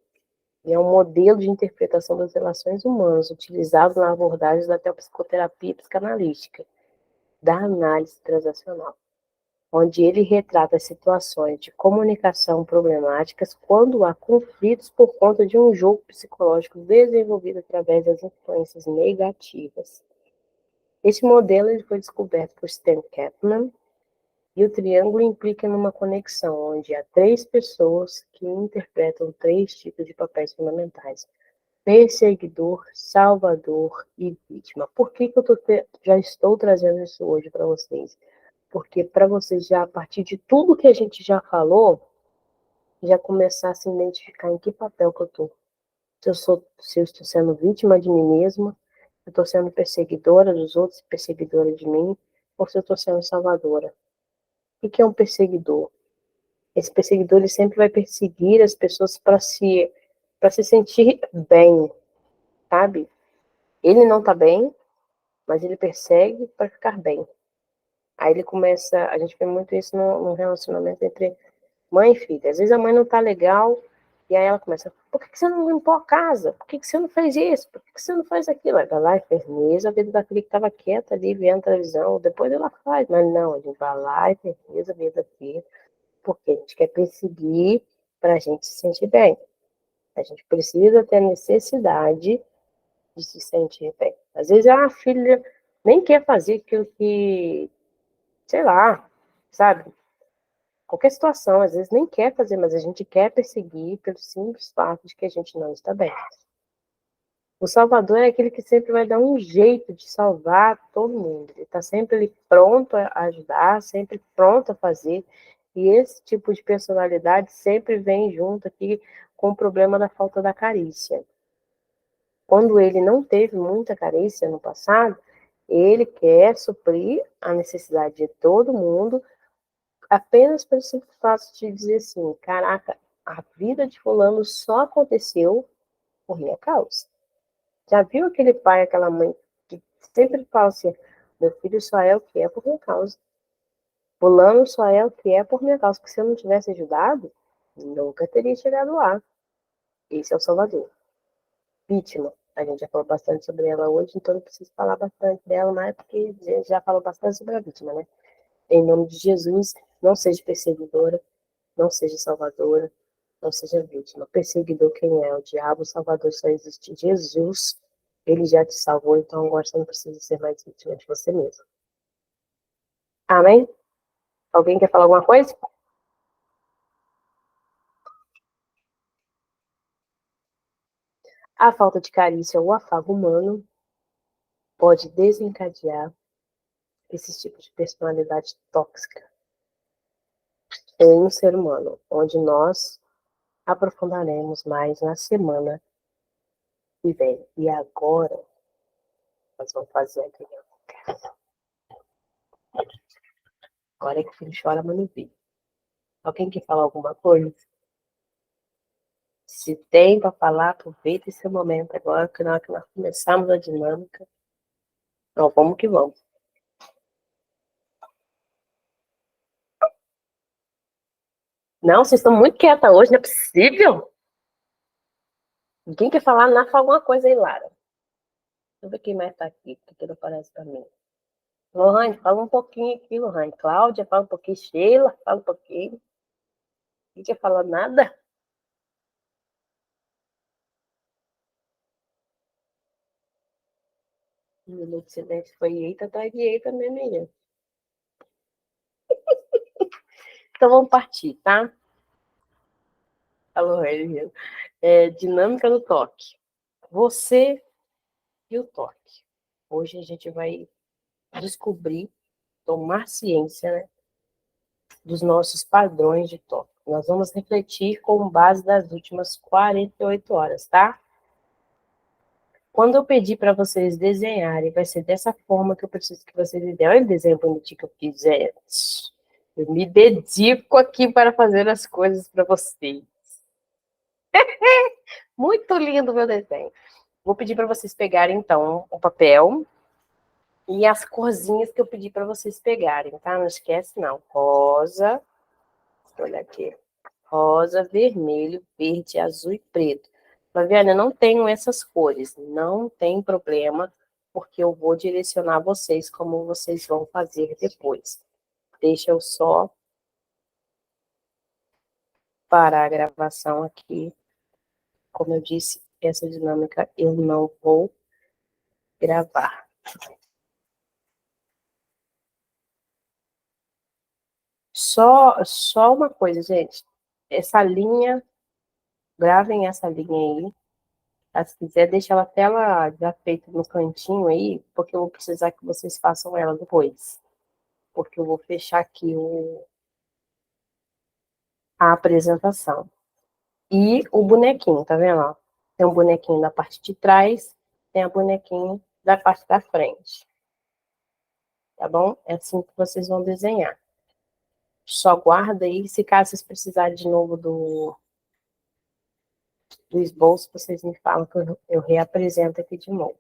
Ele é um modelo de interpretação das relações humanas, utilizado na abordagem da psicoterapia psicanalítica, da análise transacional, onde ele retrata as situações de comunicação problemáticas quando há conflitos por conta de um jogo psicológico desenvolvido através das influências negativas. Esse modelo ele foi descoberto por Stan Kaplan, e o triângulo implica numa conexão onde há três pessoas que interpretam três tipos de papéis fundamentais. perseguidor, salvador e vítima. Por que que já estou trazendo isso hoje para vocês? Porque para vocês já, a partir de tudo que a gente já falou, já começar a se identificar em que papel que eu estou. Se eu estou sendo vítima de mim mesma, se eu estou sendo perseguidora dos outros, perseguidora de mim, ou se eu estou sendo salvadora. O que é um perseguidor? Esse perseguidor ele sempre vai perseguir as pessoas para se sentir bem, sabe? Ele não está bem, mas ele persegue para ficar bem. Aí ele começa, a gente vê muito isso no relacionamento entre mãe e filha. Às vezes a mãe não tá legal, e aí ela começa, por que você não limpou a casa? Por que você não fez isso? Por que você não faz aquilo? Aí vai lá e fermeza a vida daquele que estava quieta ali, vendo televisão, depois ela faz, mas não, a gente vai lá e fermeza a vida daquele, porque a gente quer perseguir para a gente se sentir bem. A gente precisa ter a necessidade de se sentir bem. Às vezes a filha nem quer fazer aquilo que, sei lá, sabe? Qualquer situação, às vezes nem quer fazer, mas a gente quer perseguir pelo simples fato de que a gente não está bem. O Salvador é aquele que sempre vai dar um jeito de salvar todo mundo. Ele está sempre ali pronto a ajudar, sempre pronto a fazer. E esse tipo de personalidade sempre vem junto aqui com o problema da falta da carícia. Quando ele não teve muita carícia no passado, ele quer suprir a necessidade de todo mundo apenas pelo simples fato de dizer assim, caraca, a vida de fulano só aconteceu por minha causa. Já viu aquele pai, aquela mãe que sempre fala assim, meu filho só é o que é por minha causa. Fulano só é o que é por minha causa, porque se eu não tivesse ajudado, nunca teria chegado lá. Esse é o Salvador. Vítima. A gente já falou bastante sobre ela hoje, então não preciso falar bastante dela, mas é porque a gente já falou bastante sobre a vítima, né? Em nome de Jesus, não seja perseguidora, não seja salvadora, não seja vítima. Perseguidor quem é? O diabo, o salvador só existe Jesus. Ele já te salvou, então agora você não precisa ser mais vítima de você mesmo. Amém? Alguém quer falar alguma coisa? A falta de carícia ou afago humano pode desencadear esse tipo de personalidade tóxica em um ser humano, onde nós aprofundaremos mais na semana que vem. E agora, nós vamos fazer aqui. Agora é que o filho chora, mas não vê. Alguém quer falar alguma coisa? Se tem para falar, aproveita esse momento agora, que na hora que nós começamos a dinâmica, então vamos que vamos. Não, vocês estão muito quietas hoje, não é possível? Ninguém quer falar nada, fala alguma coisa aí, Lara. Deixa eu ver quem mais está aqui, porque não aparece para mim. Lohane, fala um pouquinho aqui, Lohane. Cláudia, fala um pouquinho. Sheila, fala um pouquinho. Ninguém quer falar nada? Um minuto de silêncio foi eita, tá de eita mesmo, menina. Então vamos partir, tá? Alô, Lohane. Dinâmica do toque. Você e o toque. Hoje a gente vai descobrir, tomar ciência, né, dos nossos padrões de toque. Nós vamos refletir com base das últimas 48 horas, tá? Quando eu pedir para vocês desenharem, vai ser dessa forma que eu preciso que vocês desenhem. Olha o desenho bonitinho que eu fiz, gente. Eu me dedico aqui para fazer as coisas para vocês. Muito lindo o meu desenho. Vou pedir para vocês pegarem, então, o papel e as corzinhas que eu pedi para vocês pegarem, tá? Não esquece, não. Rosa, olha aqui. Rosa, vermelho, verde, azul e preto. Flaviana, eu não tenho essas cores. Não tem problema, porque eu vou direcionar vocês como vocês vão fazer depois. Deixa eu só parar a gravação aqui. Como eu disse, essa dinâmica eu não vou gravar. Só uma coisa, gente. Essa linha, gravem essa linha aí, Tá? Se quiser, deixa ela até ela já feita no cantinho aí, porque eu vou precisar que vocês façam ela depois. Porque eu vou fechar aqui a apresentação. E o bonequinho, tá vendo? Ó? Tem um bonequinho da parte de trás, tem a bonequinho da parte da frente. Tá bom? É assim que vocês vão desenhar. Só guarda aí, se caso vocês precisarem de novo do esboço, vocês me falam que eu reapresento aqui de novo.